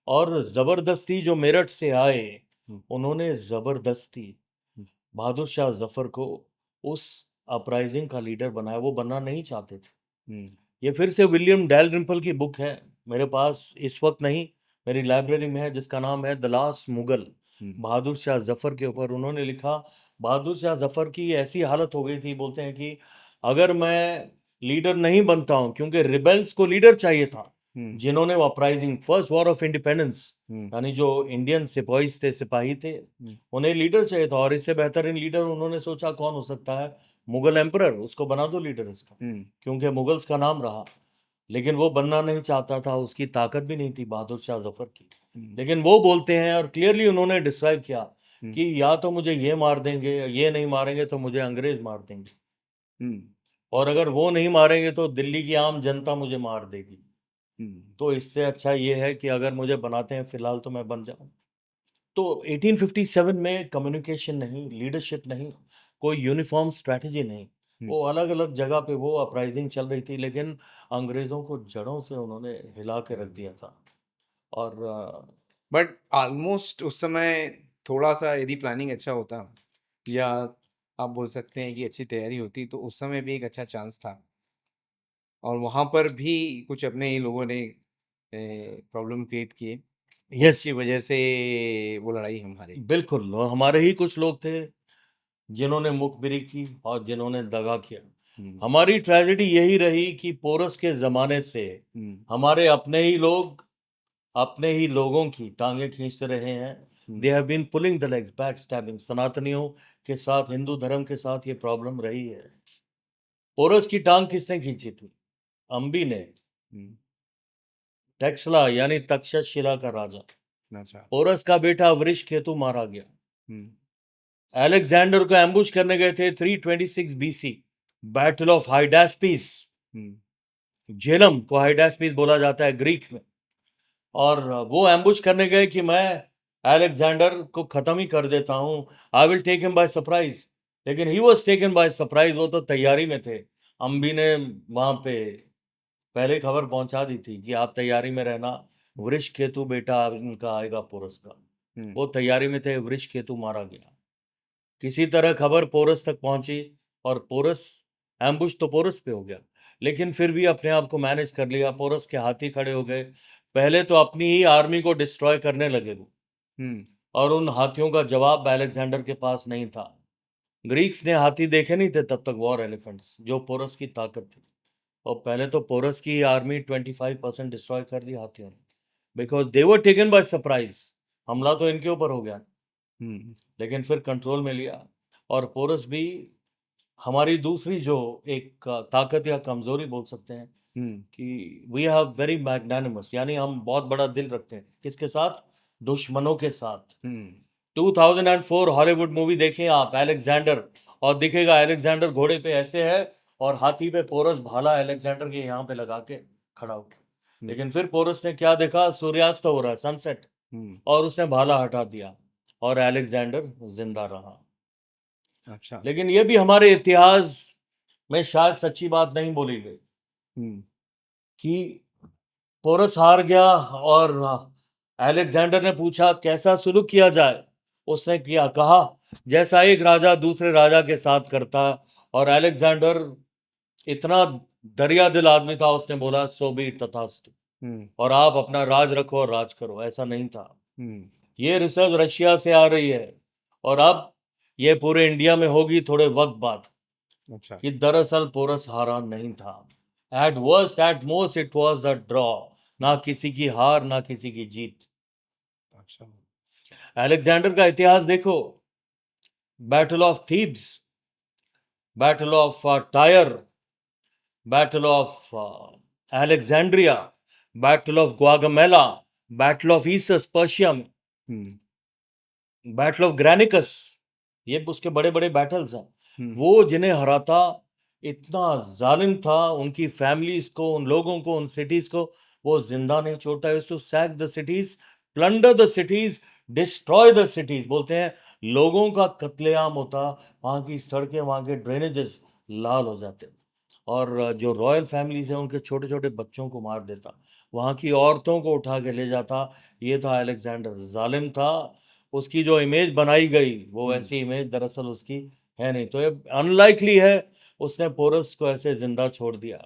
Speaker 2: और जबरदस्ती जो मेरठ से आए, उन्होंने जबरदस्ती बहादुर शाह जफर को उस अपराइजिंग का लीडर बनाया। वो बनना नहीं चाहते थे। ये फिर से विलियम डैलरिम्पल की बुक है, मेरे पास इस वक्त नहीं, मेरी लाइब्रेरी में है, जिसका नाम है द लास्ट मुगल, बहादुर शाह जफर के ऊपर उन्होंने लिखा। बहादुर शाह जफर की ऐसी हालत हो गई थी, बोलते हैं कि अगर मैं लीडर नहीं बनता हूं, क्योंकि रिबेल्स को लीडर चाहिए था, जिन्होंने वो uprising, first war of independence, यानी जो इंडियन सिपाहीज थे, सिपाही थे, उन्हें लीडर चाहिए था, और इससे बेहतरीन लीडर उन्होंने सोचा कौन हो सकता है? मुगल एम्परर, उसको बना दो लीडर इसका, क्योंकि मुगल्स का नाम रहा। लेकिन वो बनना नहीं चाहता था, उसकी ताकत भी नहीं थी बहादुर शाह जफर की। लेकिन वो बोलते हैं, और क्लियरली उन्होंने डिस्क्राइब किया कि या तो मुझे ये मार देंगे, ये नहीं मारेंगे तो मुझे अंग्रेज मार देंगे, और अगर वो नहीं मारेंगे तो दिल्ली की आम जनता मुझे मार देगी। तो इससे अच्छा ये है कि अगर मुझे बनाते हैं फिलहाल तो मैं बन जाऊं। तो 1857 में कम्युनिकेशन नहीं, लीडरशिप नहीं, कोई यूनिफॉर्म स्ट्रैटेजी नहीं, वो अलग अलग जगह पे वो अपराइजिंग चल रही थी, लेकिन अंग्रेज़ों को जड़ों से उन्होंने हिला के रख दिया था। और
Speaker 1: बट ऑलमोस्ट उस समय थोड़ा-सा यदि प्लानिंग अच्छा होता, या आप बोल सकते हैं कि अच्छी तैयारी होती, तो उस समय भी एक अच्छा चांस था। और वहाँ पर भी कुछ अपने ही लोगों ने प्रॉब्लम क्रिएट किए,
Speaker 2: यस,
Speaker 1: जिसकी वजह से वो लड़ाई हम हारे।
Speaker 2: बिल्कुल, हमारे ही कुछ लोग थे जिन्होंने मुखबिरी की और जिन्होंने दगा किया। हमारी ट्रेजेडी यही रही कि पोरस के ज़माने से हमारे अपने ही लोग अपने ही लोगों की टांगे खींचते रहे हैं। They have been pulling the legs, back stabbing. सनातनियों के साथ, हिंदू धर्म के साथ ये प्रॉब्लम रही है। पोरस की टांग किसने खींची थी? अंबी ने। टेक्सला यानी तक्षशिला का राजा।
Speaker 1: अच्छा।
Speaker 2: पोरस का बेटा वृषकेतु मारा गया।
Speaker 1: हम्म।
Speaker 2: अलेक्जेंडर को एम्बुश करने गए थे 326 बीसी, बैटल ऑफ हाइडास्पिस। झेलम को हाइडास्पिस बोला जाता है ग्रीक में। और वो एम्बुश करने गए कि मैं अलेक्जेंडर को खत्म ही कर देता हूँ, I will take him by surprise. लेकिन he was taken by surprise, वो तो तैयारी में थे। अम्बी ने वहां पे पहले खबर पहुंचा दी थी कि आप तैयारी में रहना, वृषकेतु बेटा इनका आएगा पोरस का। वो तैयारी में थे, वृषकेतु मारा गया। किसी तरह खबर पोरस तक पहुंची और पोरस, एम्बुश तो पोरस पे हो गया, लेकिन फिर भी अपने आप को मैनेज कर लिया। पोरस के हाथी खड़े हो गए। पहले तो अपनी ही आर्मी को डिस्ट्रॉय करने लगे वो, और उन हाथियों का जवाब अलेक्जेंडर के पास नहीं था। ग्रीक्स ने हाथी देखे नहीं थे तब तक, वॉर एलिफेंट्स, जो पोरस की ताकत थी। और पहले तो पोरस की आर्मी 25% डिस्ट्रॉय कर दी हाथियों ने, because they were taken by surprise. हमला तो इनके ऊपर हो गया, लेकिन फिर कंट्रोल में लिया। और पोरस भी हमारी दूसरी जो एक ताकत या कमजोरी बोल सकते हैं कि वी हैव वेरी मैग्नानिमस, यानी हम बहुत बड़ा दिल रखते हैं। किसके साथ? दुश्मनों के साथ। 2004 हॉलीवुड मूवी देखें आप, अलेक्जेंडर, और दिखेगा अलेक्जेंडर घोड़े पे ऐसे है और हाथी पे पोरस भाला अलेक्जेंडर के यहाँ पे लगा के खड़ा हो गया। लेकिन फिर पोरस ने क्या देखा? सूर्यास्त हो रहा है, सनसेट, और उसने भाला हटा दिया और अलेक्जेंडर जिंदा रहा।
Speaker 1: अच्छा।
Speaker 2: लेकिन ये भी हमारे इतिहास में शायद सच्ची बात नहीं बोली गई कि पोरस हार गया और अलेक्जेंडर ने पूछा कैसा सुलूक किया जाए। उसने किया, कहा जैसा एक राजा दूसरे राजा के साथ करता। और अलेक्जेंडर इतना दरिया दिल आदमी था, उसने बोला सो बी तथास्तु, और आप अपना राज रखो और राज करो। ऐसा नहीं था। ये रिसर्च रशिया से आ रही है और अब ये पूरे इंडिया में होगी थोड़े वक्त बाद।
Speaker 1: अच्छा।
Speaker 2: कि दरअसल पोरस हारा नहीं था। Eight worst at most it was a draw, ना किसी की हार ना किसी की जीत।
Speaker 1: अच्छा।
Speaker 2: अलेक्जेंडर का इतिहास देखो, battle of Thebes, battle of Tyre, battle of Alexandria, battle of Gaugamela, battle of Issus Persia में, बैटल ऑफ ग्रेनिकस, ये उसके बड़े बड़े बैटल्स हैं। वो जिन्हें हराता इतना जालिम था, उनकी फैमिलीज को, उन लोगों को, उन सिटीज को वो जिंदा नहीं छोड़ता। Used to sack the cities, plunder the cities, destroy the cities. बोलते हैं लोगों का कत्लेआम होता, वहाँ की सड़कें, वहाँ के ड्रेनेजेस लाल हो जाते, और जो रॉयल फैमिलीज हैं उनके छोटे छोटे बच्चों को मार देता, वहाँ की औरतों को उठा के ले जाता। ये था अलेक्जेंडर, जालिम था। उसकी जो इमेज बनाई गई वो ऐसी इमेज दरअसल उसकी है नहीं। तो ये अनलाइकली है उसने पोरस को ऐसे जिंदा छोड़ दिया।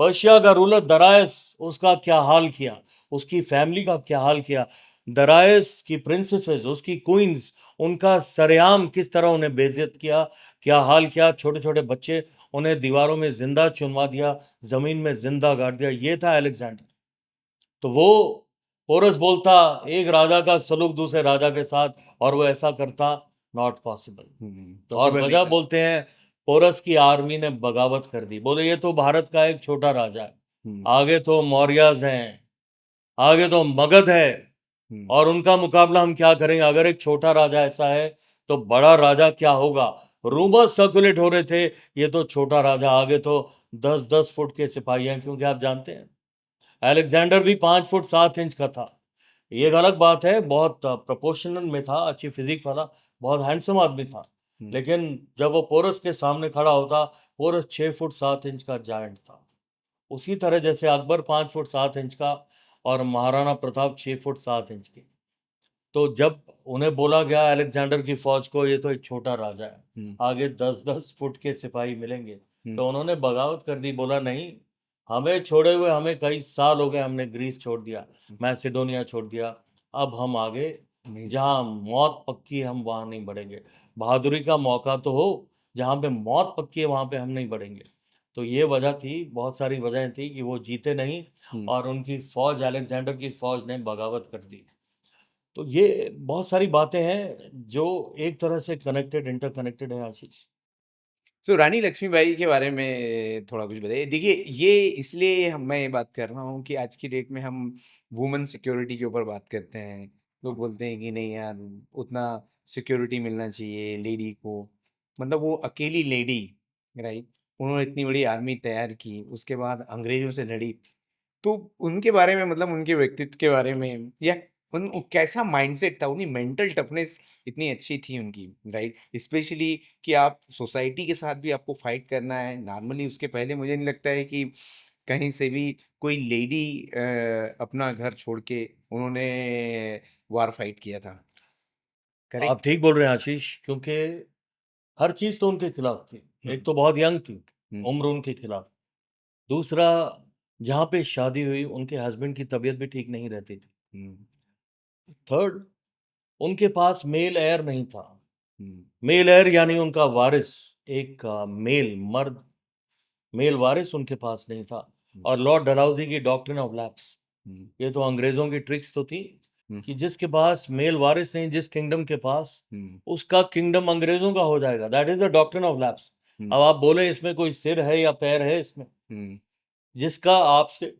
Speaker 2: पर्शिया का रूलर दरायस, उसका क्या हाल किया, उसकी फैमिली का क्या हाल किया। दरायस की प्रिंसेसेस, उसकी क्वींस, उनका सरेआम किस तरह उन्हें बेइज्जत किया, क्या हाल किया। छोटे छोटे बच्चे, उन्हें दीवारों में जिंदा चुनवा दिया, जमीन में जिंदा गाड़ दिया। ये था अलेक्जेंडर। तो वो पोरस बोलता एक राजा का सलूक दूसरे राजा के साथ, और वो ऐसा करता, नॉट पॉसिबल। और
Speaker 1: पॉसिबल
Speaker 2: वजह बोलते हैं पोरस की आर्मी ने बगावत कर दी। बोले ये तो भारत का एक छोटा राजा है, आगे तो मौर्यज हैं, आगे तो मगध है, और उनका मुकाबला हम क्या करेंगे। अगर एक छोटा राजा ऐसा है तो बड़ा राजा क्या होगा। रूमर सर्कुलेट हो रहे थे, ये तो छोटा राजा, आगे तो 10-10 फुट के सिपाही हैं। क्योंकि आप जानते हैं अलेक्जेंडर भी 5 फुट 7 इंच का था। ये एक अलग बात है, बहुत प्रोपोर्शनल में था, अच्छी फिजिक वाला, बहुत हैंडसम आदमी था। लेकिन जब वो पोरस के सामने खड़ा होता, पोरस 6 फुट 7 इंच का जायंट था। उसी तरह जैसे अकबर 5 फुट 7 इंच का और महाराणा प्रताप 6 फुट 7 इंच के। तो जब उन्हें बोला गया अलेक्जेंडर की फौज को ये तो एक छोटा राजा है, आगे 10-10 फुट के सिपाही मिलेंगे, तो उन्होंने बगावत कर दी। बोला नहीं, हमें छोड़े हुए हमें कई साल हो गए, हमने ग्रीस छोड़ दिया, मैसेडोनिया छोड़ दिया, अब हम आगे जहाँ मौत पक्की है हम वहाँ नहीं बढ़ेंगे। बहादुरी का मौका तो हो, जहाँ पे मौत पक्की है वहाँ पे हम नहीं बढ़ेंगे। तो ये वजह थी, बहुत सारी वजहें थी कि वो जीते नहीं और उनकी फौज, अलेक्जेंडर की फौज ने बगावत कर दी। तो ये बहुत सारी बातें हैं जो एक तरह से कनेक्टेड, इंटरकनेक्टेड है आशीष।
Speaker 1: सो रानी लक्ष्मीबाई के बारे में थोड़ा कुछ बताइए। देखिए, ये इसलिए मैं ये बात कर रहा हूँ कि आज की डेट में हम वुमेन सिक्योरिटी के ऊपर बात करते हैं। लोग बोलते हैं कि नहीं यार, उतना सिक्योरिटी मिलना चाहिए लेडी को। मतलब वो अकेली लेडी, राइट? उन्होंने इतनी बड़ी आर्मी तैयार की, उसके बाद अंग्रेज़ों से लड़ी। तो उनके बारे में, मतलब उनके व्यक्तित्व के बारे में, या कैसा माइंडसेट था, उनकी मेंटल टफनेस इतनी अच्छी थी उनकी, राइट? स्पेशली कि आप सोसाइटी के साथ भी आपको फाइट करना है नॉर्मली। उसके पहले मुझे नहीं लगता है कि कहीं से भी कोई लेडी अपना घर छोड़ के उन्होंने वार फाइट किया था,
Speaker 2: आप
Speaker 1: करेक्ट?
Speaker 2: ठीक बोल रहे हैं आशीष, क्योंकि हर चीज़ तो उनके खिलाफ थी। एक तो बहुत यंग थी,
Speaker 1: हम्म,
Speaker 2: उम्र उनके खिलाफ। दूसरा, जहाँ पे शादी हुई उनके हस्बैंड की तबीयत भी ठीक नहीं रहती थी।
Speaker 1: हम्म,
Speaker 2: थर्ड, उनके पास मेल हेयर नहीं था।
Speaker 1: हम्म,
Speaker 2: मेल हेयर यानी उनका वारिस, एक मर्द मेल वारिस उनके पास नहीं था।
Speaker 1: हम्म,
Speaker 2: और लॉर्ड डलहौजी की डॉक्ट्रिन ऑफ लैप्स,
Speaker 1: हम्म,
Speaker 2: ये तो अंग्रेजों की ट्रिक्स तो थी
Speaker 1: हम्म,
Speaker 2: कि जिसके पास मेल वारिस नहीं, जिस किंगडम के पास,
Speaker 1: हम्म,
Speaker 2: उसका किंगडम अंग्रेजों का हो जाएगा। That is the doctrine of lapse.
Speaker 1: Hmm,
Speaker 2: अब आप बोले इसमें कोई सिर है या पैर है इसमें,
Speaker 1: हम्म,
Speaker 2: जिसका आपसे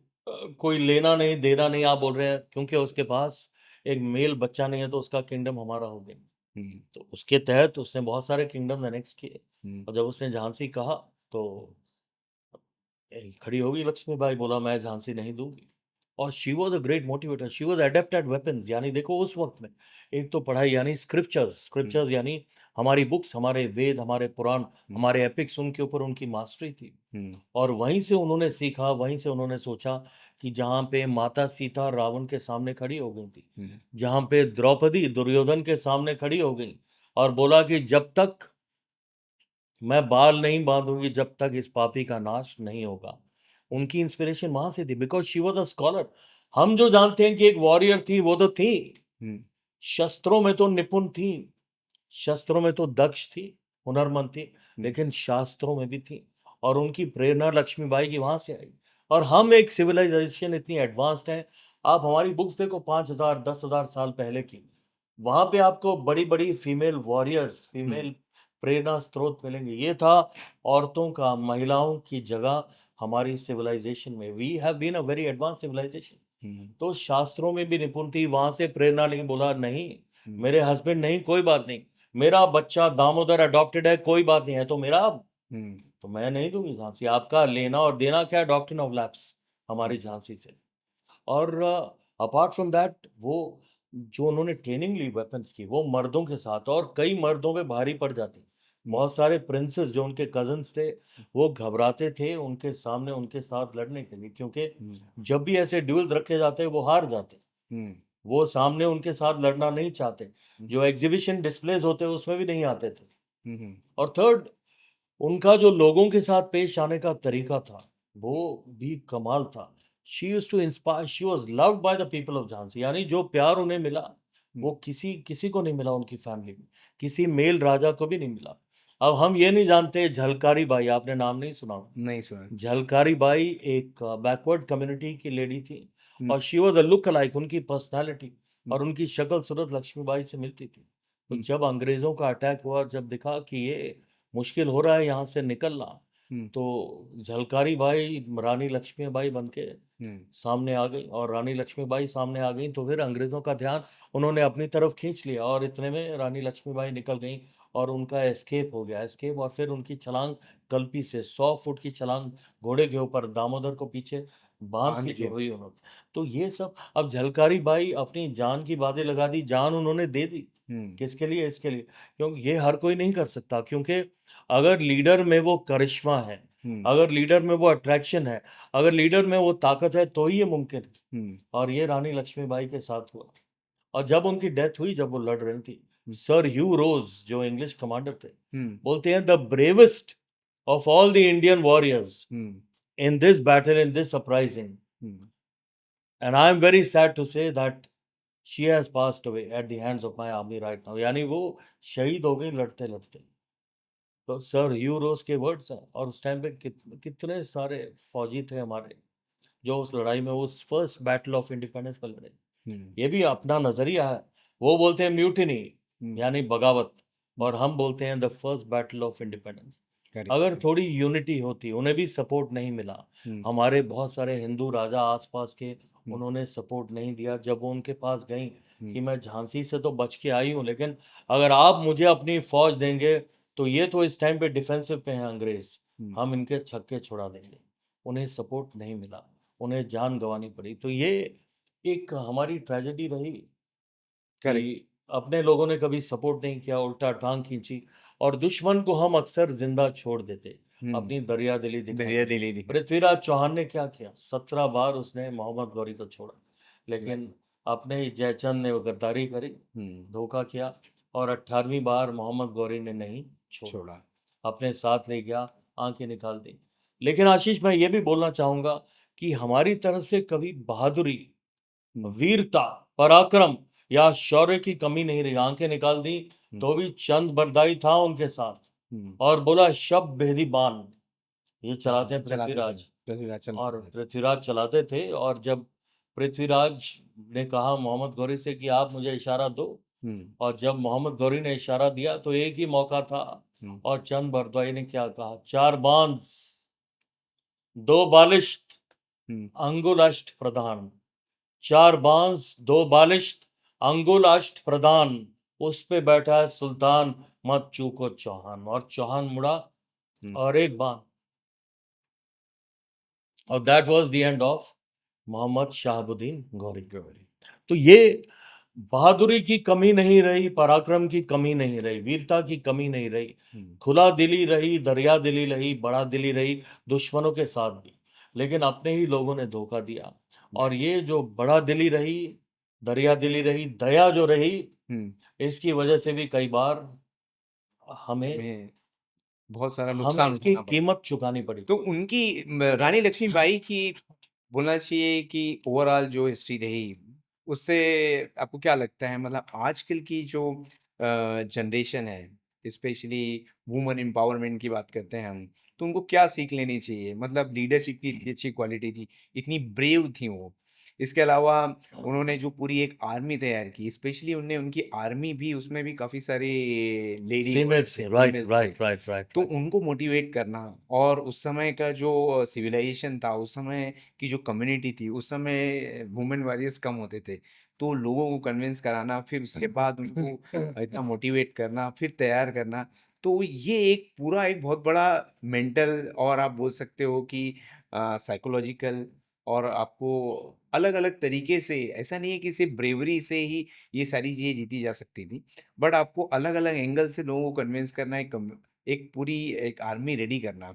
Speaker 2: कोई लेना नहीं देना नहीं, आप बोल रहे हैं क्योंकि उसके पास एक मेल बच्चा नहीं है तो उसका किंगडम हमारा हो गया।
Speaker 1: हम्म,
Speaker 2: तो उसके तहत उसने बहुत सारे किंगडम एनेक्स किए।
Speaker 1: हम्म,
Speaker 2: और जब उसने झांसी कहा तो खड़ी होगी लक्ष्मीबाई, बोला मैं झांसी नहीं दूंगी। और she was a great motivator, she was adept at weapons. यानी देखो उस वक्त में एक तो पढ़ाई, यानी स्क्रिप्चर्स,
Speaker 1: हम्म,
Speaker 2: यानी हमारी बुक्स, हमारे वेद, हमारे पुराण,
Speaker 1: हम्म,
Speaker 2: हमारे एपिक्स, उनके ऊपर उनकी मास्टरी थी।
Speaker 1: हम्म,
Speaker 2: और वहीं से उन्होंने सीखा, वहीं से उन्होंने सोचा कि जहाँ पे माता सीता रावण के सामने खड़ी हो गई थी,
Speaker 1: हम्म,
Speaker 2: जहाँ पे द्रौपदी दुर्योधन के सामने खड़ी हो गई और बोला कि जब तक मैं बाल नहीं बांधूंगी, जब तक इस पापी का नाश नहीं होगा। उनकी इंस्पिरेशन वहां से थी, because she was a scholar. हम जो जानते हैं कि एक वॉरियर थी, वो तो थी,
Speaker 1: हम्म,
Speaker 2: शस्त्रों में तो निपुण थी, शस्त्रों में तो दक्ष थी, हुनरमंद थी,
Speaker 1: हम्म,
Speaker 2: लेकिन शास्त्रों में भी थी। और उनकी प्रेरणा लक्ष्मीबाई की वहां से आई। और हम एक सिविलाइजेशन इतनी एडवांस्ड है, आप हमारी बुक्स देखो 5,000 10,000 साल पहले की, वहां पे आपको बड़ी बड़ी फीमेल वॉरियर्स,
Speaker 1: हम्म,
Speaker 2: फीमेल प्रेरणा स्रोत मिलेंगे। ये था औरतों का, महिलाओं की जगह हमारी सिविलाइजेशन में। We have been a very advance civilisation.
Speaker 1: Hmm,
Speaker 2: तो शास्त्रों में भी निपुण थी, वहां से प्रेरणा लेके बोला नहीं,
Speaker 1: हम्म,
Speaker 2: मेरे हस्बैंड नहीं, कोई बात नहीं, मेरा बच्चा दामोदर अडॉप्टेड है, कोई बात नहीं है तो मेरा,
Speaker 1: हम्म,
Speaker 2: तो मैं नहीं दूंगी झांसी। आपका लेना और देना क्या, डॉक्ट्रिन ऑफ लैप्स हमारी झांसी से। और अपार्ट फ्रॉम दैट, वो जो उन्होंने ट्रेनिंग ली वेपन्स की, वो मर्दों के साथ, और कई मर्दों पे भारी पड़ जाती।
Speaker 1: हम्म,
Speaker 2: बहुत सारे प्रिंसेस जो उनके कजन्स थे, वो घबराते थे उनके सामने, उनके साथ लड़ने के लिए, क्योंकि
Speaker 1: हम्म,
Speaker 2: जब भी ऐसे ड्यूल्स रखे जाते वो हार जाते।
Speaker 1: हम्म,
Speaker 2: वो सामने उनके साथ लड़ना नहीं चाहते,
Speaker 1: हम्म,
Speaker 2: जो एग्जीबिशन डिस्प्लेज होते उसमें भी नहीं आते थे।
Speaker 1: हम्म,
Speaker 2: और थर्ड, उनका जो लोगों के साथ पेश आने का तरीका था, वो भी कमाल था। She used to inspire, she was loved by the people of Jhansi. यानी जो प्यार उन्हें मिला, वो
Speaker 1: हम्म,
Speaker 2: किसी किसी को नहीं मिला उनकी फैमिली में, किसी मेल राजा को भी नहीं मिला। अब हम ये नहीं जानते, झलकारी बाई, आपने नाम नहीं सुना होगा।
Speaker 1: नहीं सुना।
Speaker 2: झलकारी बाई एक बैकवर्ड कम्युनिटी की लेडी थी,
Speaker 1: हुँ,
Speaker 2: और she was a look alike, उनकी पर्सनालिटी
Speaker 1: हुँ,
Speaker 2: और उनकी शक्ल सूरत लक्ष्मीबाई से मिलती थी। तो
Speaker 1: हुँ,
Speaker 2: जब अंग्रेज़ों का अटैक हुआ, जब देखा कि ये मुश्किल हो रहा है यहाँ से निकलना,
Speaker 1: हुँ,
Speaker 2: तो झलकारी बाई रानी लक्ष्मीबाई बन के
Speaker 1: हुँ,
Speaker 2: सामने आ गई। और रानी लक्ष्मीबाई सामने आ गई तो फिर अंग्रेज़ों का ध्यान उन्होंने अपनी तरफ खींच लिया, और इतने में रानी लक्ष्मीबाई निकल गई और उनका एस्केप हो गया, एस्केप। और फिर उनकी छलांग कल्पी से 100 फुट की छलांग, घोड़े के ऊपर दामोदर को पीछे बांध
Speaker 1: बाँध
Speaker 2: के
Speaker 1: के।
Speaker 2: जो हुई उन्होंने। तो ये सब, अब झलकारी बाई अपनी जान की बातें लगा दी, जान उन्होंने दे दी।
Speaker 1: हुँ,
Speaker 2: किसके लिए, इसके लिए, क्योंकि ये हर कोई नहीं कर सकता। क्योंकि अगर लीडर में वो करिश्मा है,
Speaker 1: हुँ,
Speaker 2: अगर लीडर में वो अट्रैक्शन है, अगर लीडर में वो ताकत है, तो ही ये मुमकिन है।
Speaker 1: हुँ,
Speaker 2: और ये रानी लक्ष्मीबाई के साथ हुआ। और जब उनकी डेथ हुई, जब वो लड़ रही थी,
Speaker 1: हुँ,
Speaker 2: सर ह्यू रोज जो इंग्लिश कमांडर थे,
Speaker 1: हुँ,
Speaker 2: बोलते हैं the bravest of all the Indian warriors
Speaker 1: hmm,
Speaker 2: in this battle, in this uprising,
Speaker 1: hmm,
Speaker 2: and I am very sad to say that she has passed away at the hands of my army right now. यानी वो शहीद हो गई लड़ते लड़ते। तो sir ह्यू रोज के words हैं। और उस टाइम पे कितने सारे फौजी थे हमारे, जो उस लड़ाई में, उस फर्स्ट बैटल ऑफ इंडिपेंडेंस में लड़े।
Speaker 1: हुँ,
Speaker 2: ये भी अपना नजरिया है। वो बोलते हैं म्यूटिनी,
Speaker 1: हुँ,
Speaker 2: यानी बगावत, और हम बोलते हैं the first battle of independence.
Speaker 1: Correct,
Speaker 2: अगर
Speaker 1: करेक्ट।
Speaker 2: थोड़ी यूनिटी होती, उन्हें भी सपोर्ट नहीं मिला।
Speaker 1: हुँ,
Speaker 2: हमारे बहुत सारे हिंदू राजा आसपास के,
Speaker 1: हुँ,
Speaker 2: उन्होंने सपोर्ट नहीं दिया जब वो उनके पास गईं
Speaker 1: हुँ,
Speaker 2: कि मैं झांसी से तो बच के आई हूँ, लेकिन अगर आप मुझे अपनी फौज देंगे तो ये तो इस टाइम पे डिफेंसिव पे हैं अंग्रेज,
Speaker 1: हुँ,
Speaker 2: हम इनके छक्के छुड़ा देंगे। उन्हें सपोर्ट नहीं मिला, उन्हें जान गंवानी पड़ी। तो ये एक हमारी ट्रेजेडी रही
Speaker 1: करेक्ट।
Speaker 2: कि अपने लोगों ने कभी सपोर्ट नहीं किया, उल्टा टांग खींची, और दुश्मन को हम अक्सर जिंदा छोड़ देते,
Speaker 1: हुँ,
Speaker 2: अपनी दरिया दिली
Speaker 1: दरिया
Speaker 2: दिखाते।
Speaker 1: दिली दिखा
Speaker 2: पृथ्वीराज चौहान ने क्या किया? 17 बार उसने मोहम्मद गौरी को छोड़ा,
Speaker 1: राइट।
Speaker 2: लेकिन अपने ही जयचंद ने वो गद्दारी करी,
Speaker 1: हुँ,
Speaker 2: धोखा किया, और 18वीं बार मोहम्मद गौरी ने नहीं छोड़ा,
Speaker 1: छोड़ा।
Speaker 2: अपने साथ ले गया, आंखें निकाल दी। लेकिन आशीष, मैं ये भी बोलना चाहूंगा कि हमारी तरफ से कभी बहादुरी,
Speaker 1: हुँ,
Speaker 2: वीरता, पराक्रम या शौर्य की कमी नहीं रही। आंखें निकाल दी
Speaker 1: हुँ,
Speaker 2: तो भी चंद बरदाई था उनके साथ,
Speaker 1: हुँ।
Speaker 2: और बोला शब बेहदी बान, ये
Speaker 1: हाँ,
Speaker 2: चलाते हैं
Speaker 1: चलाते थे,
Speaker 2: पृथ्वीराज।
Speaker 1: पृथ्वीराज चलाते
Speaker 2: और
Speaker 1: थे।
Speaker 2: पृथ्वीराज चलाते थे, और जब पृथ्वीराज ने कहा मोहम्मद गौरी से कि आप मुझे इशारा दो,
Speaker 1: हुँ,
Speaker 2: और जब मोहम्मद गौरी ने इशारा दिया तो एक ही मौका था,
Speaker 1: हुँ,
Speaker 2: और चंद बरदाई ने क्या कहा? चार बांस, दो बालिश्त,
Speaker 1: हुँ,
Speaker 2: अंगुल अष्ट प्रधान। चार बांस, दो बालिश्त, अंगुल अष्ट प्रधान, उस पे बैठा है सुल्तान, मत चूको चौहान। और चौहान मुड़ा,
Speaker 1: हुँ।
Speaker 2: और एक बाण, और that was the end of Mohammad Shahabuddin Ghori.
Speaker 1: Ghori.
Speaker 2: तो ये बहादुरी की कमी नहीं रही, पराक्रम की कमी नहीं रही, वीरता की कमी नहीं रही,
Speaker 1: हुँ,
Speaker 2: खुला दिली रही, दरिया दिली रही, बड़ा दिली रही, दुश्मनों के साथ भी। लेकिन अपने ही लोगों ने धोखा दिया, और ये जो बड़ा दिली रही, दरिया दिली रही, दया जो रही,
Speaker 1: हुँ।
Speaker 2: इसकी वजह से भी कई बार हमें
Speaker 1: हमें बहुत सारा
Speaker 2: हमें
Speaker 1: नुकसान
Speaker 2: इसकी
Speaker 1: उठाना पड़ा।
Speaker 2: कीमत चुकानी पड़ी।
Speaker 1: तो उनकी रानी लक्ष्मीबाई की बोलना चाहिए कि ओवरऑल जो हिस्ट्री रही, उससे आपको क्या लगता है मतलब आजकल की जो जनरेशन है, स्पेशली वुमन एम्पावरमेंट की बात करते हैं हम, तो उनको क्या सीख लेनी चाहिए? मतलब लीडरशिप की इतनी अच्छी क्वालिटी थी, इतनी ब्रेव थी वो। इसके अलावा उन्होंने जो पूरी एक आर्मी तैयार की, स्पेशली उनने उनकी आर्मी भी उसमें भी काफ़ी सारे लेडी बॉयज़
Speaker 2: फीमेल्स
Speaker 1: थे,
Speaker 2: थे, राइट
Speaker 1: फीमेल्स थे।
Speaker 2: राइट राइट राइट
Speaker 1: तो
Speaker 2: राइट।
Speaker 1: उनको मोटिवेट करना और उस समय का जो सिविलाइजेशन था, उस समय की जो कम्युनिटी थी, उस समय वुमेन वॉरियर्स कम होते थे। तो लोगों को कन्विंस कराना, फिर उसके बाद उनको इतना मोटिवेट करना, फिर तैयार करना, तो ये एक पूरा एक बहुत बड़ा मेंटल और आप बोल सकते हो कि साइकोलॉजिकल और आपको अलग-अलग तरीके से ऐसा नहीं है कि सिर्फ़ ब्रेवरी से ही ये सारी चीज़ें जीती जा सकती थी। बट आपको अलग-अलग एंगल से लोगों को कन्विंस करना एक पूरी एक आर्मी रेडी करना,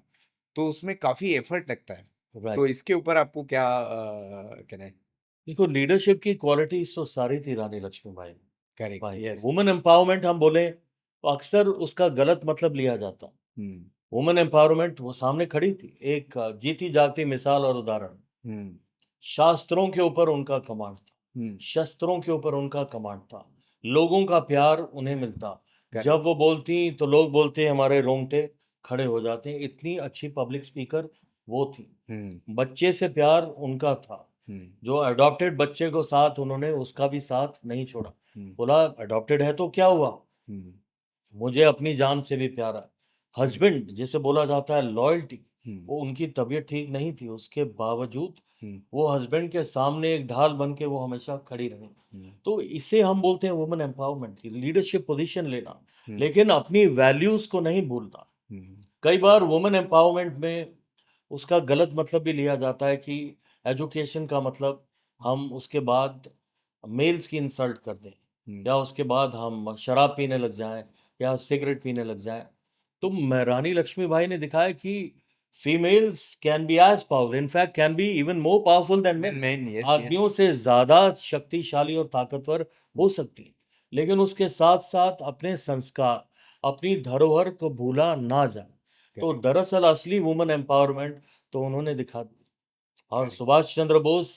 Speaker 1: तो उसमें काफ़ी एफर्ट लगता है। तो
Speaker 2: राइट।
Speaker 1: इसके ऊपर आपको क्या कहना है?
Speaker 2: देखो, लीडरशिप की क्वालिटीज तो सारी थी रानी लक्ष्मीबाई में।
Speaker 1: करेक्ट,
Speaker 2: भाई,
Speaker 1: यस।
Speaker 2: वुमेन एम्पावरमेंट हम बोले तो अक्सर उसका गलत मतलब लिया जाता।
Speaker 1: हुँ,
Speaker 2: वुमेन एम्पावरमेंट वो सामने खड़ी थी, एक जीती जागती मिसाल और उदाहरण।
Speaker 1: हुँ,
Speaker 2: शास्त्रों के ऊपर उनका कमांड था,
Speaker 1: हुँ,
Speaker 2: शस्त्रों के ऊपर उनका कमांड था, लोगों का प्यार उन्हें मिलता।
Speaker 1: करेक्ट,
Speaker 2: जब वो बोलती तो लोग बोलते हमारे रोंगटे खड़े हो जाते हैं, इतनी अच्छी पब्लिक स्पीकर वो थी।
Speaker 1: हुँ,
Speaker 2: बच्चे से प्यार उनका था,
Speaker 1: हुँ,
Speaker 2: जो अडॉप्टेड बच्चे को साथ उन्होंने उसका भी साथ नहीं छोड़ा।
Speaker 1: हुँ,
Speaker 2: बोला अडॉप्टेड है तो क्या हुआ,
Speaker 1: हुँ,
Speaker 2: मुझे अपनी जान से भी प्यारा है।
Speaker 1: करेक्ट,
Speaker 2: हस्बैंड जिसे बोला जाता है लॉयल्टी,
Speaker 1: हुँ,
Speaker 2: वो उनकी तबीयत ठीक नहीं थी, उसके बावजूद
Speaker 1: हुँ,
Speaker 2: वो हस्बैंड के सामने एक ढाल बन के वो हमेशा खड़ी रही।
Speaker 1: हुँ,
Speaker 2: तो इसे हम बोलते हैं वुमेन एम्पावरमेंट की लीडरशिप पोजीशन लेना,
Speaker 1: हुँ,
Speaker 2: लेकिन अपनी वैल्यूज को नहीं भूलना।
Speaker 1: हुँ,
Speaker 2: कई बार
Speaker 1: करेक्ट,
Speaker 2: वुमेन एम्पावरमेंट में उसका गलत मतलब भी लिया जाता है कि एजुकेशन का मतलब हम उसके बाद मेल्स की इंसल्ट कर दें,
Speaker 1: हुँ,
Speaker 2: या उसके बाद हम शराब पीने लग जाएं या सिगरेट पीने लग जाएं। तो रानी लक्ष्मीबाई ने दिखाया कि females can be as powerful, in fact can be even more powerful than
Speaker 1: than
Speaker 2: men,
Speaker 1: men yes, yes,
Speaker 2: आदमियों से ज़्यादा शक्तिशाली और ताकतवर हो सकती हैं। लेकिन उसके साथ साथ अपने संस्कार, अपनी धरोहर को भूला ना जाए। तो
Speaker 1: करेक्ट,
Speaker 2: दरअसल असली वुमेन एम्पावरमेंट तो उन्होंने दिखा दी। और
Speaker 1: करेक्ट,
Speaker 2: सुभाष चंद्र बोस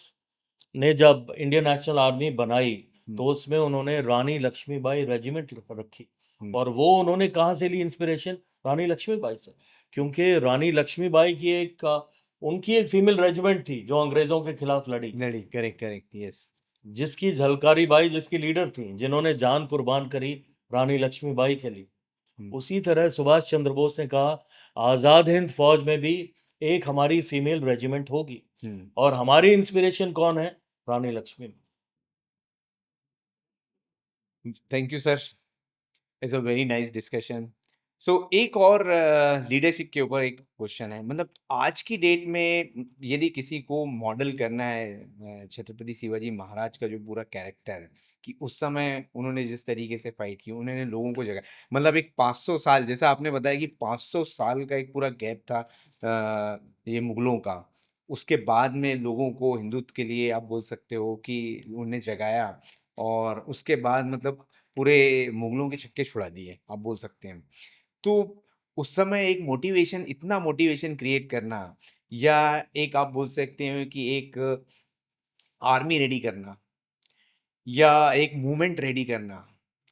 Speaker 2: ने जब इंडियन नेशनल आर्मी बनाई
Speaker 1: हुँ,
Speaker 2: तो उसमें उन्होंने रानी लक्ष्मीबाई रेजिमेंट रखी।
Speaker 1: हुँ,
Speaker 2: और वो उन्होंने कहाँ से ली इंस्पिरेशन? रानी लक्ष्मीबाई से। क्योंकि रानी लक्ष्मीबाई की उनकी एक फीमेल रेजिमेंट थी जो अंग्रेजों के खिलाफ लड़ी,
Speaker 1: लड़ी, करेक्ट, करेक्ट, यस,
Speaker 2: जिसकी झलकारी बाई जिसकी लीडर थी, जिन्होंने जान कुर्बान करी रानी लक्ष्मीबाई के लिए।
Speaker 1: हुँ,
Speaker 2: उसी तरह सुभाष चंद्र बोस ने कहा आज़ाद हिंद फौज में भी एक हमारी फीमेल रेजिमेंट होगी, और हमारी इंस्पिरेशन कौन है? Rani Lakshmi.
Speaker 1: Thank you sir, it's a very nice discussion. So एक और लीडरशिप के ऊपर एक क्वेश्चन है, मतलब आज की डेट में यदि किसी को मॉडल करना है छत्रपति शिवाजी महाराज का जो पूरा कैरेक्टर, कि उस समय उन्होंने जिस तरीके से फाइट की, उन्होंने लोगों को जगा, मतलब एक 500 साल, जैसा आपने बताया कि 500 साल का एक पूरा गैप था ये मुगलों का, उसके बाद में लोगों को हिंदुत्व के लिए आप बोल सकते हो कि उन्हें जगाया, और उसके बाद मतलब पूरे मुगलों के छक्के छुड़ा दिए, आप बोल सकते हैं। तो उस समय एक मोटिवेशन, इतना मोटिवेशन क्रिएट करना, या एक आप बोल सकते हैं कि एक आर्मी रेडी करना, या एक मूवमेंट रेडी करना,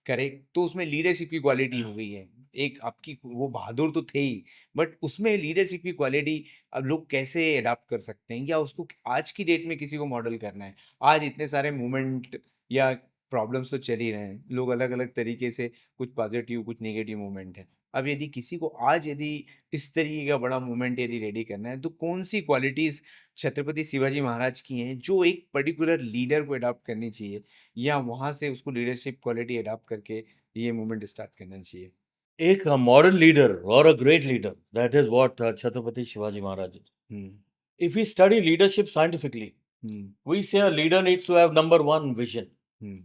Speaker 1: करेक्ट? तो उसमें लीडरशिप की क्वालिटी हो गई है। एक आपकी, वो बहादुर तो थे ही, बट उसमें लीडरशिप की क्वालिटी अब लोग कैसे अडॉप्ट कर सकते हैं, या उसको आज की डेट में किसी को मॉडल करना है। आज इतने सारे मूवमेंट या प्रॉब्लम्स तो चल ही रहे हैं, लोग अलग-अलग तरीके से, कुछ पॉजिटिव, कुछ नेगेटिव मूवमेंट है। अब यदि किसी को आज यदि इस तरीके का बड़ा मूवमेंट यदि रेडी करना है, तो कौन-सी क्वालिटीज़ छत्रपति शिवाजी महाराज की हैं, जो एक पर्टिकुलर लीडर को अडॉप्ट करनी चाहिए? या वहाँ से उसको लीडरशिप क्वालिटी अडॉप्ट करके ये मूवमेंट स्टार्ट करना चाहिए?
Speaker 2: एक मॉरल लीडर और अ great leader, that is what Chhatrapati Shivaji Maharaj is.
Speaker 1: Hmm,
Speaker 2: If we study leadership scientifically,
Speaker 1: hmm,
Speaker 2: we say a leader needs to have number one vision.
Speaker 1: हुँ,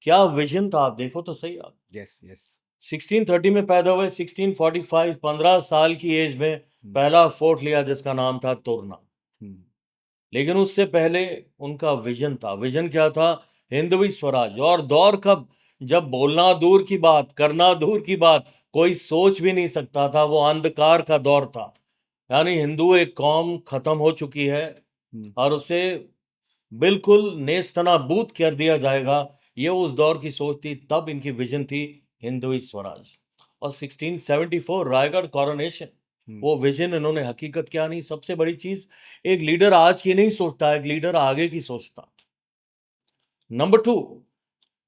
Speaker 2: क्या विजन था? आप देखो तो सही आप.
Speaker 1: Yes, yes.
Speaker 2: 1630 में पैदा हुए, 1645 15 साल की एज में
Speaker 1: हुँ,
Speaker 2: पहला फोर्ट लिया जिसका नाम था तोरना.
Speaker 1: हुँ,
Speaker 2: लेकिन उससे पहले उनका विजन था. विजन क्या था? हिंदवी स्वराज. और दौर कब, जब बोलना दूर की बात, करना दूर की बात, कोई सोच भी नहीं सकता था. वो अंधकार का दौर था. यानी हिंदू एक कौम खत्म हो चुकी है
Speaker 1: हुँ,
Speaker 2: और उसे बिल्कुल नेस्तनाबूद कर दिया जाएगा. ये उस दौर की सोच थी. तब इनकी विजन थी हिंदवी स्वराज. और 1674 रायगढ़ कॉरोनेशन,
Speaker 1: हुँ,
Speaker 2: वो विजन इन्होंने हकीकत क्या नहीं. सबसे बड़ी चीज, एक लीडर आज की नहीं सोचता, एक लीडर आगे की सोचता. नंबर टू,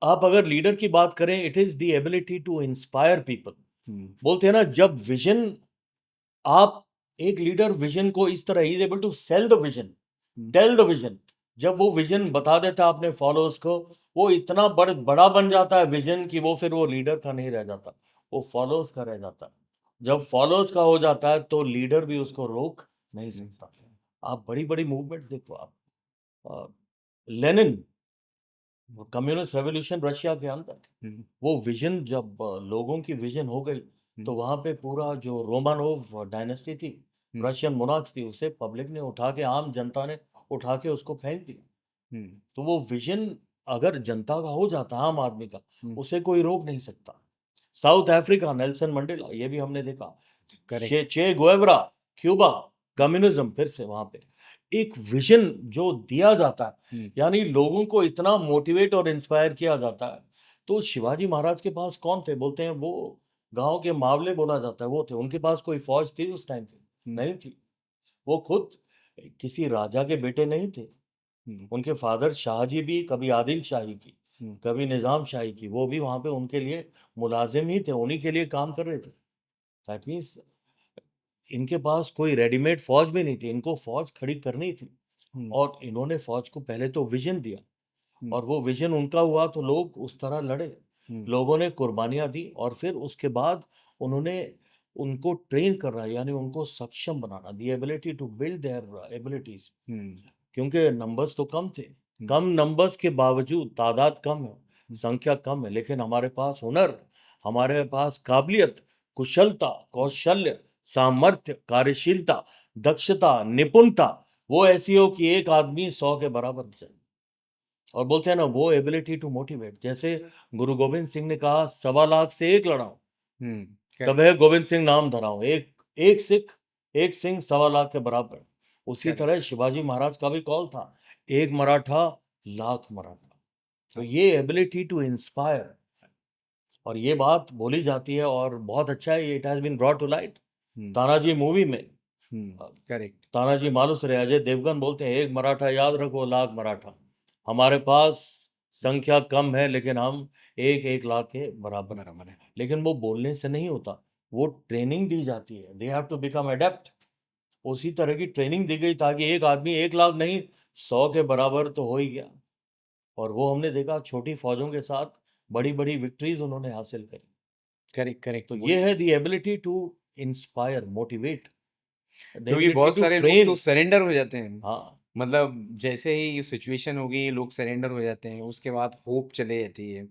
Speaker 2: आप अगर लीडर की बात करें, it is the ability to inspire people.
Speaker 1: Hmm,
Speaker 2: बोलते हैं ना, जब विजन, आप, एक लीडर विजन को इस तरह, he is able to sell the vision,
Speaker 1: hmm,
Speaker 2: tell the vision. जब वो विजन बता देता है अपने फॉलोअर्स को, वो इतना बड़ा बन जाता है विजन कि वो फिर वो लीडर का नहीं रह जाता, वो फॉलोअर्स का रह जाता है. जब फॉलोअर्स का हो जाता है तो लीडर भी उसको रोक नहीं
Speaker 1: नहीं
Speaker 2: सकता.
Speaker 1: सकते।
Speaker 2: आप बड़ी बड़ी मूवमेंट देखो आप. लेनिन, कम्युनिस्ट रेवोल्यूशन रशिया के अंदर,
Speaker 1: हुँ,
Speaker 2: वो विजन जब लोगों की विजन हो गई,
Speaker 1: हुँ,
Speaker 2: तो वहाँ पे पूरा जो रोमानोव डायनेस्टी थी,
Speaker 1: हुँ,
Speaker 2: रशियन मोनार्क्स थी, उसे पब्लिक ने उठा के, आम जनता ने उठा के उसको फेंक दिया.
Speaker 1: हुँ,
Speaker 2: तो वो विजन अगर जनता का हो जाता, आम आदमी का,
Speaker 1: हुँ,
Speaker 2: उसे कोई रोक नहीं सकता. साउथ अफ्रीका, नेल्सन मंडेला, ये भी हमने देखा.
Speaker 1: करेक्ट।
Speaker 2: चे गुएवरा, क्यूबा, कम्युनिज्म, फिर से वहां पे एक विजन जो दिया जाता है,
Speaker 1: हुँ,
Speaker 2: यानी लोगों को इतना मोटिवेट और इंस्पायर किया जाता है. तो शिवाजी महाराज के पास कौन थे? बोलते हैं वो गांव के मावले बोला जाता है, वो थे. उनके पास कोई फौज थी उस टाइम पे?
Speaker 1: हुँ,
Speaker 2: नहीं थी. वो खुद किसी राजा के बेटे नहीं थे.
Speaker 1: हुँ,
Speaker 2: उनके फादर शाहजी भी, कभी आदिल शाही की,
Speaker 1: हुँ,
Speaker 2: कभी निज़ाम शाही की, वो भी वहाँ पे उनके लिए मुलाजिम ही थे, उन्हीं के लिए काम कर रहे थे. दैट मीन्स इनके पास कोई रेडीमेड फौज भी नहीं थी, इनको फौज खड़ी करनी थी.
Speaker 1: हुँ,
Speaker 2: और इन्होंने फौज को पहले तो विजन दिया,
Speaker 1: हुँ,
Speaker 2: और वो विजन उनका हुआ तो लोग उस तरह लड़े,
Speaker 1: हुँ,
Speaker 2: लोगों ने कुर्बानियाँ दी, और फिर उसके बाद उन्होंने उनको ट्रेन करना, यानी उनको सक्षम बनाना, the ability to build their abilities.
Speaker 1: Hmm,
Speaker 2: क्योंकि नंबर्स तो कम थे.
Speaker 1: हुँ,
Speaker 2: कम नंबर्स के बावजूद, तादाद कम है,
Speaker 1: हुँ,
Speaker 2: संख्या कम है, लेकिन हमारे पास हुनर, हमारे पास काबिलियत, कुशलता, कौशल्य, सामर्थ्य, कार्यशीलता, दक्षता, निपुणता, वो ऐसी हो कि एक आदमी 100 के बराबर हो जाए. और बोलते हैं ना, वो एबिलिटी टू मोटिवेट, जैसे गुरु गोविंद सिंह ने कहा, 1.25 लाख से एक लड़ाऊं,
Speaker 1: हुँ,
Speaker 2: तब
Speaker 1: करेक्ट,
Speaker 2: है गोविंद सिंह नाम धराऊं. एक एक सिख, एक सिंह 1.25 लाख के बराबर. उसी
Speaker 1: करेक्ट।
Speaker 2: तरह शिवाजी महाराज का भी कॉल था, एक मराठा, लाख मराठा. तो
Speaker 1: हाँ,
Speaker 2: ये एबिलिटी टू इंस्पायर, और ये बात बोली जाती है, और बहुत अच्छा है, it has been brought to light.
Speaker 1: Hmm,
Speaker 2: Tanaji movie में
Speaker 1: hmm,
Speaker 2: uh,
Speaker 1: correct,
Speaker 2: Tanaji Malusare, Ajay Devgan बोलते हैं, एक मराठा याद रखो, लाख मराठा. हमारे पास संख्या कम है, लेकिन हम एक एक लाख के बराबर हैं.
Speaker 1: बराबर है।
Speaker 2: लेकिन वो बोलने से नहीं होता, वो ट्रेनिंग दी जाती है, they have to become adept. उसी तरह की ट्रेनिंग दी गई ताकि एक आदमी 1 लाख नहीं 100 के बराबर तो हो ही गया। और वो हमने देखा छोटी फौजों के साथ बड़ी बड़ी विक्ट्रीज उन्होंने हासिल करी।
Speaker 1: Correct, correct.
Speaker 2: तो
Speaker 1: वही,
Speaker 2: ये है the ability to inspire, motivate, the
Speaker 1: क्योंकि
Speaker 2: एबिलिटी
Speaker 1: बहुत
Speaker 2: टू
Speaker 1: सारे लोग तो
Speaker 2: ट्रेन।
Speaker 1: सरेंडर हो जाते हैं।
Speaker 2: हाँ,
Speaker 1: मतलब जैसे ही ये सिचुएशन हो गई, लोग सरेंडर हो जाते हैं, उसके बाद होप चले जाती है।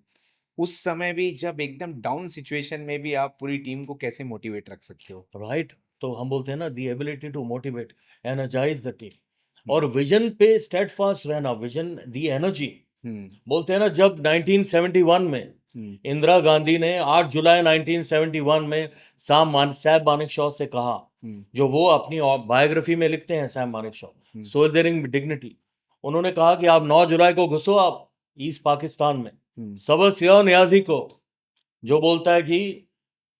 Speaker 1: उस समय भी जब एकदम डाउन सिचुएशन में भी आप पूरी टीम को कैसे मोटिवेट रख सकते हो?
Speaker 2: राइट। तो हम बोलते हैं ना the ability to motivate, energize the team. और
Speaker 1: हुँ,
Speaker 2: विजन पे स्टेडफास्ट रहना, विजन दी एनर्जी।
Speaker 1: हुँ,
Speaker 2: बोलते हैं ना जब 1971 में
Speaker 1: हुँ,
Speaker 2: इंदिरा गांधी ने 8 जुलाई 1971 में सैम मानेकशॉ से कहा,
Speaker 1: हुँ,
Speaker 2: जो वो अपनी बायोग्राफी में लिखते हैं सैम मानेकशॉ,
Speaker 1: हुँ,
Speaker 2: सोल्जरिंग डिग्निटी। उन्होंने कहा कि आप 9 जुलाई को घुसो आप ईस्ट पाकिस्तान में,
Speaker 1: हुँ,
Speaker 2: सबस या नियाजी को, जो बोलता है कि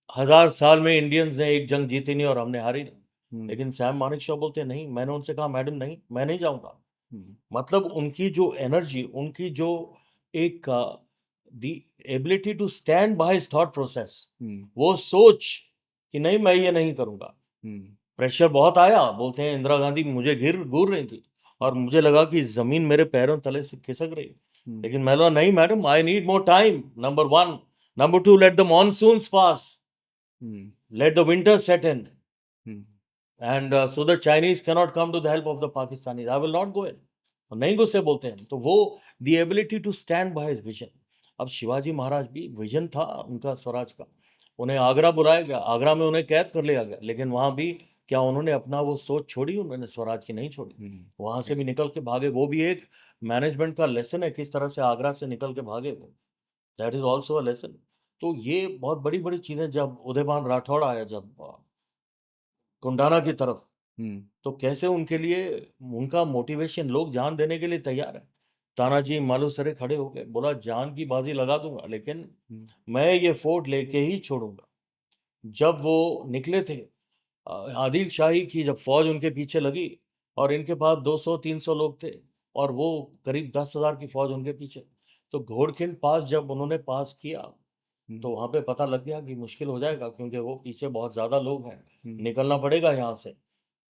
Speaker 2: 1000 साल में इंडियंस ने एक जंग जीती नहीं और हमने हारी नहीं।
Speaker 1: हुँ,
Speaker 2: लेकिन सैम मानेकशॉ बोलते नहीं, मैंने उनसे कहा मैडम नहीं, मैं नहीं जाऊंगा।
Speaker 1: हुँ,
Speaker 2: मतलब उनकी जो एनर्जी, उनकी जो एक the ability to stand by his thought process,
Speaker 1: hmm,
Speaker 2: वो सोच कि नहीं मैं ये नहीं करूंगा।
Speaker 1: हुँ,
Speaker 2: प्रेशर बहुत आया, बोलते हैं इंदिरा गांधी मुझे घिर घूर रही थी और मुझे लगा कि जमीन मेरे पैरों तले से खिसक रही है।
Speaker 1: हुँ,
Speaker 2: लेकिन मैं बोला नहीं madam, I need more time, number one. Number two, let the monsoons pass,
Speaker 1: hmm,
Speaker 2: let the winter set in,
Speaker 1: hmm,
Speaker 2: and so the Chinese cannot come to the help of the Pakistanis. I will not go in. और नहीं गुस्से बोलते हैं तो वो the ability to stand by his vision. अब शिवाजी महाराज भी vision था उनका स्वराज का। उन्हें आगरा बुलाया गया, आगरा में उन्हें कैद कर लिया गया, लेकिन वहाँ भी क्या उन्होंने अपना वो सोच छोड़ी? उन्होंने स्वराज की नहीं छोड़ी,
Speaker 1: हुँ,
Speaker 2: वहाँ से भी
Speaker 1: करेक्ट,
Speaker 2: निकल के भागे। वो भी एक मैनेजमेंट का लेसन है, किस तरह से आगरा से निकल के भागे वो, that is also a lesson. तो ये बहुत बड़ी बड़ी चीज़ें, जब उदयभान राठौड़ आया जब कुंडाना की तरफ,
Speaker 1: हुँ,
Speaker 2: तो कैसे उनके लिए उनका मोटिवेशन, लोग जान देने के लिए तैयार है। तानाजी मालुसरे खड़े हो गए, बोला जान की बाजी लगा दूंगा लेकिन
Speaker 1: हुँ,
Speaker 2: मैं ये फोर्ट लेके ही छोड़ूंगा। जब वो निकले थे, आदिल शाही की जब फौज उनके पीछे लगी और इनके पास 200-300 लोग थे और वो करीब 10,000 की फौज उनके पीछे, तो घोड़खिंड पास जब उन्होंने पास किया
Speaker 1: हुँ,
Speaker 2: तो वहाँ पे पता लग गया कि मुश्किल हो जाएगा, क्योंकि वो पीछे बहुत ज़्यादा लोग हैं,
Speaker 1: हुँ,
Speaker 2: निकलना पड़ेगा यहाँ से।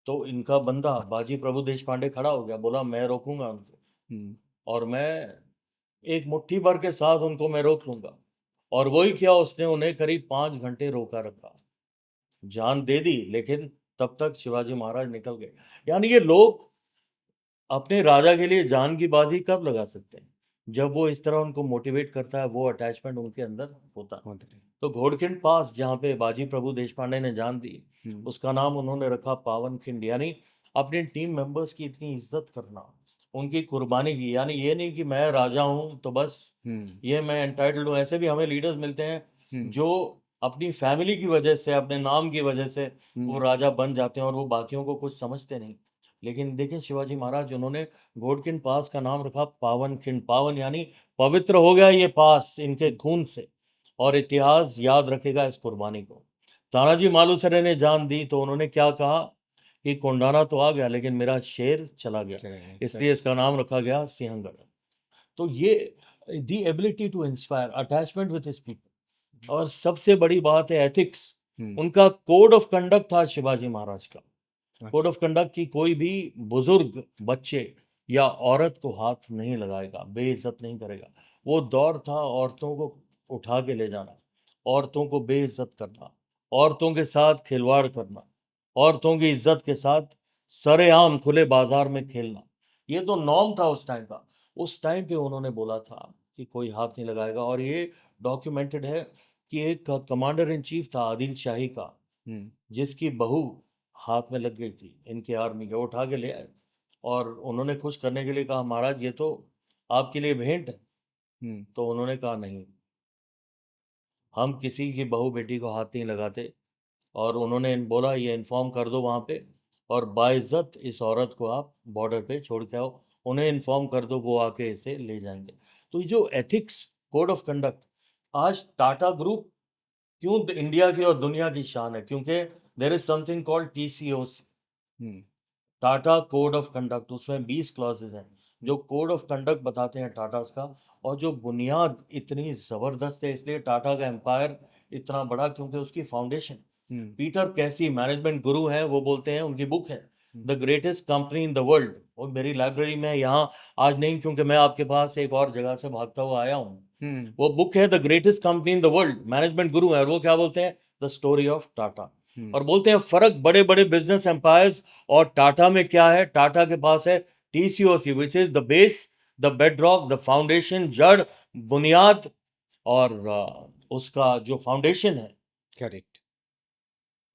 Speaker 2: तो इनका बंदा बाजी प्रभु देश पांडे खड़ा हो गया, बोला मैं रोकूंगा उनको,
Speaker 1: हुँ,
Speaker 2: और मैं एक मुट्ठी भर के साथ उनको मैं रोक लूंगा। और वही किया उसने, उन्हें करीब 5 घंटे रोका रखा, जान दे दी, लेकिन तब तक शिवाजी महाराज निकल गए। यानी ये लोग अपने राजा के लिए जान की बाजी कब लगा सकते हैं? जब वो इस तरह उनको मोटिवेट करता है, वो अटैचमेंट उनके अंदर होता है।
Speaker 1: होता है।
Speaker 2: तो घोड़खिंड पास जहाँ पे बाजी प्रभु देशपांडे ने जान दी,
Speaker 1: हुँ,
Speaker 2: उसका नाम उन्होंने रखा पावन खिंड। यानी अपने टीम मेंबर्स की इतनी इज्जत करना, उनकी कुर्बानी की। यानी ये नहीं कि मैं राजा हूँ तो बस
Speaker 1: हुँ,
Speaker 2: ये मैं एंटाइटल्ड हूँ। ऐसे भी हमें लीडर्स मिलते हैं
Speaker 1: हुँ,
Speaker 2: जो अपनी फैमिली की वजह से, अपने नाम की वजह से वो
Speaker 1: हुँ,
Speaker 2: राजा बन जाते हैं और वो बाकियों को कुछ समझते नहीं। लेकिन देखिए शिवाजी महाराज, उन्होंने घोड़खिंड पास का नाम रखा पावन खिंड। पावन यानी पवित्र हो गया ये पास इनके
Speaker 1: हुँ,
Speaker 2: खून से, और इतिहास याद रखेगा इस कुर्बानी को। तानाजी मालुसरे ने जान दी तो उन्होंने क्या कहा कि कोंडाना तो आ गया लेकिन मेरा शेर चला गया,
Speaker 1: चले गए,
Speaker 2: इसलिए
Speaker 1: करेक्ट।
Speaker 2: इसका नाम रखा गया सिंहगढ़। तो ये the ability to inspire, attachment with his people. और सबसे बड़ी बात है एथिक्स।
Speaker 1: हुँ,
Speaker 2: उनका कोड ऑफ कंडक्ट था शिवाजी महाराज का। कोड
Speaker 1: अच्छा,
Speaker 2: ऑफ कंडक्ट की कोई भी बुजुर्ग, बच्चे या औरत को हाथ नहीं लगाएगा, बेइज्जत नहीं करेगा। वो दौर था औरतों को उठा के ले जाना, औरतों को बेइज्जत करना, औरतों के साथ खिलवाड़ करना, औरतों की इज्जत के साथ सरेआम खुले बाजार में खेलना, ये तो नॉर्म था उस टाइम का। उस टाइम पे उन्होंने बोला था कि कोई हाथ नहीं लगाएगा। और ये डॉक्यूमेंटेड है कि एक कमांडर इन चीफ था आदिल शाही का,
Speaker 1: हुँ,
Speaker 2: जिसकी बहू हाथ में लग गई थी इनके आर्मी के, वो उठा के ले आए और उन्होंने खुश करने के लिए कहा महाराज ये तो आपके लिए भेंट है।
Speaker 1: हुँ,
Speaker 2: तो उन्होंने कहा नहीं, हम किसी की बहू बेटी को हाथ नहीं लगाते। और उन्होंने बोला ये इन्फॉर्म कर दो वहाँ पे, और बाइज्जत इस औरत को आप बॉर्डर पे छोड़ के आओ, उन्हें इन्फॉर्म कर दो, वो आके इसे ले जाएंगे। तो ये जो एथिक्स, कोड ऑफ कंडक्ट, आज टाटा ग्रुप क्यों इंडिया की और दुनिया की शान है? क्योंकि there is something called TCOC,
Speaker 1: hmm,
Speaker 2: Tata code of conduct. उसमें 20 क्लॉजेज हैं जो कोड ऑफ कंडक्ट बताते हैं टाटास का। और जो बुनियाद इतनी ज़बरदस्त है, इसलिए टाटा का एम्पायर इतना बड़ा, क्योंकि उसकी फाउंडेशन पीटर कैसी मैनेजमेंट गुरु हैं, वो बोलते हैं, उनकी बुक है
Speaker 1: hmm,
Speaker 2: the greatest company in the world, और मेरी लाइब्रेरी में यहाँ आज नहीं, क्योंकि मैं आपके पास एक और जगह से भागता हुआ आया हूँ।
Speaker 1: हम्म,
Speaker 2: वो बुक है the greatest company in the world, management गुरु है, और वो क्या बोलते हैं, द स्टोरी ऑफ टाटा।
Speaker 1: हम्म,
Speaker 2: और बोलते हैं फर्क बड़े बड़े बिजनेस एम्पायर्स और टाटा में क्या है, टाटा के पास है TCOC, which is the base, the bedrock, the foundation, जड़, बुनियाद, और उसका जो फाउंडेशन है,
Speaker 1: करेक्ट।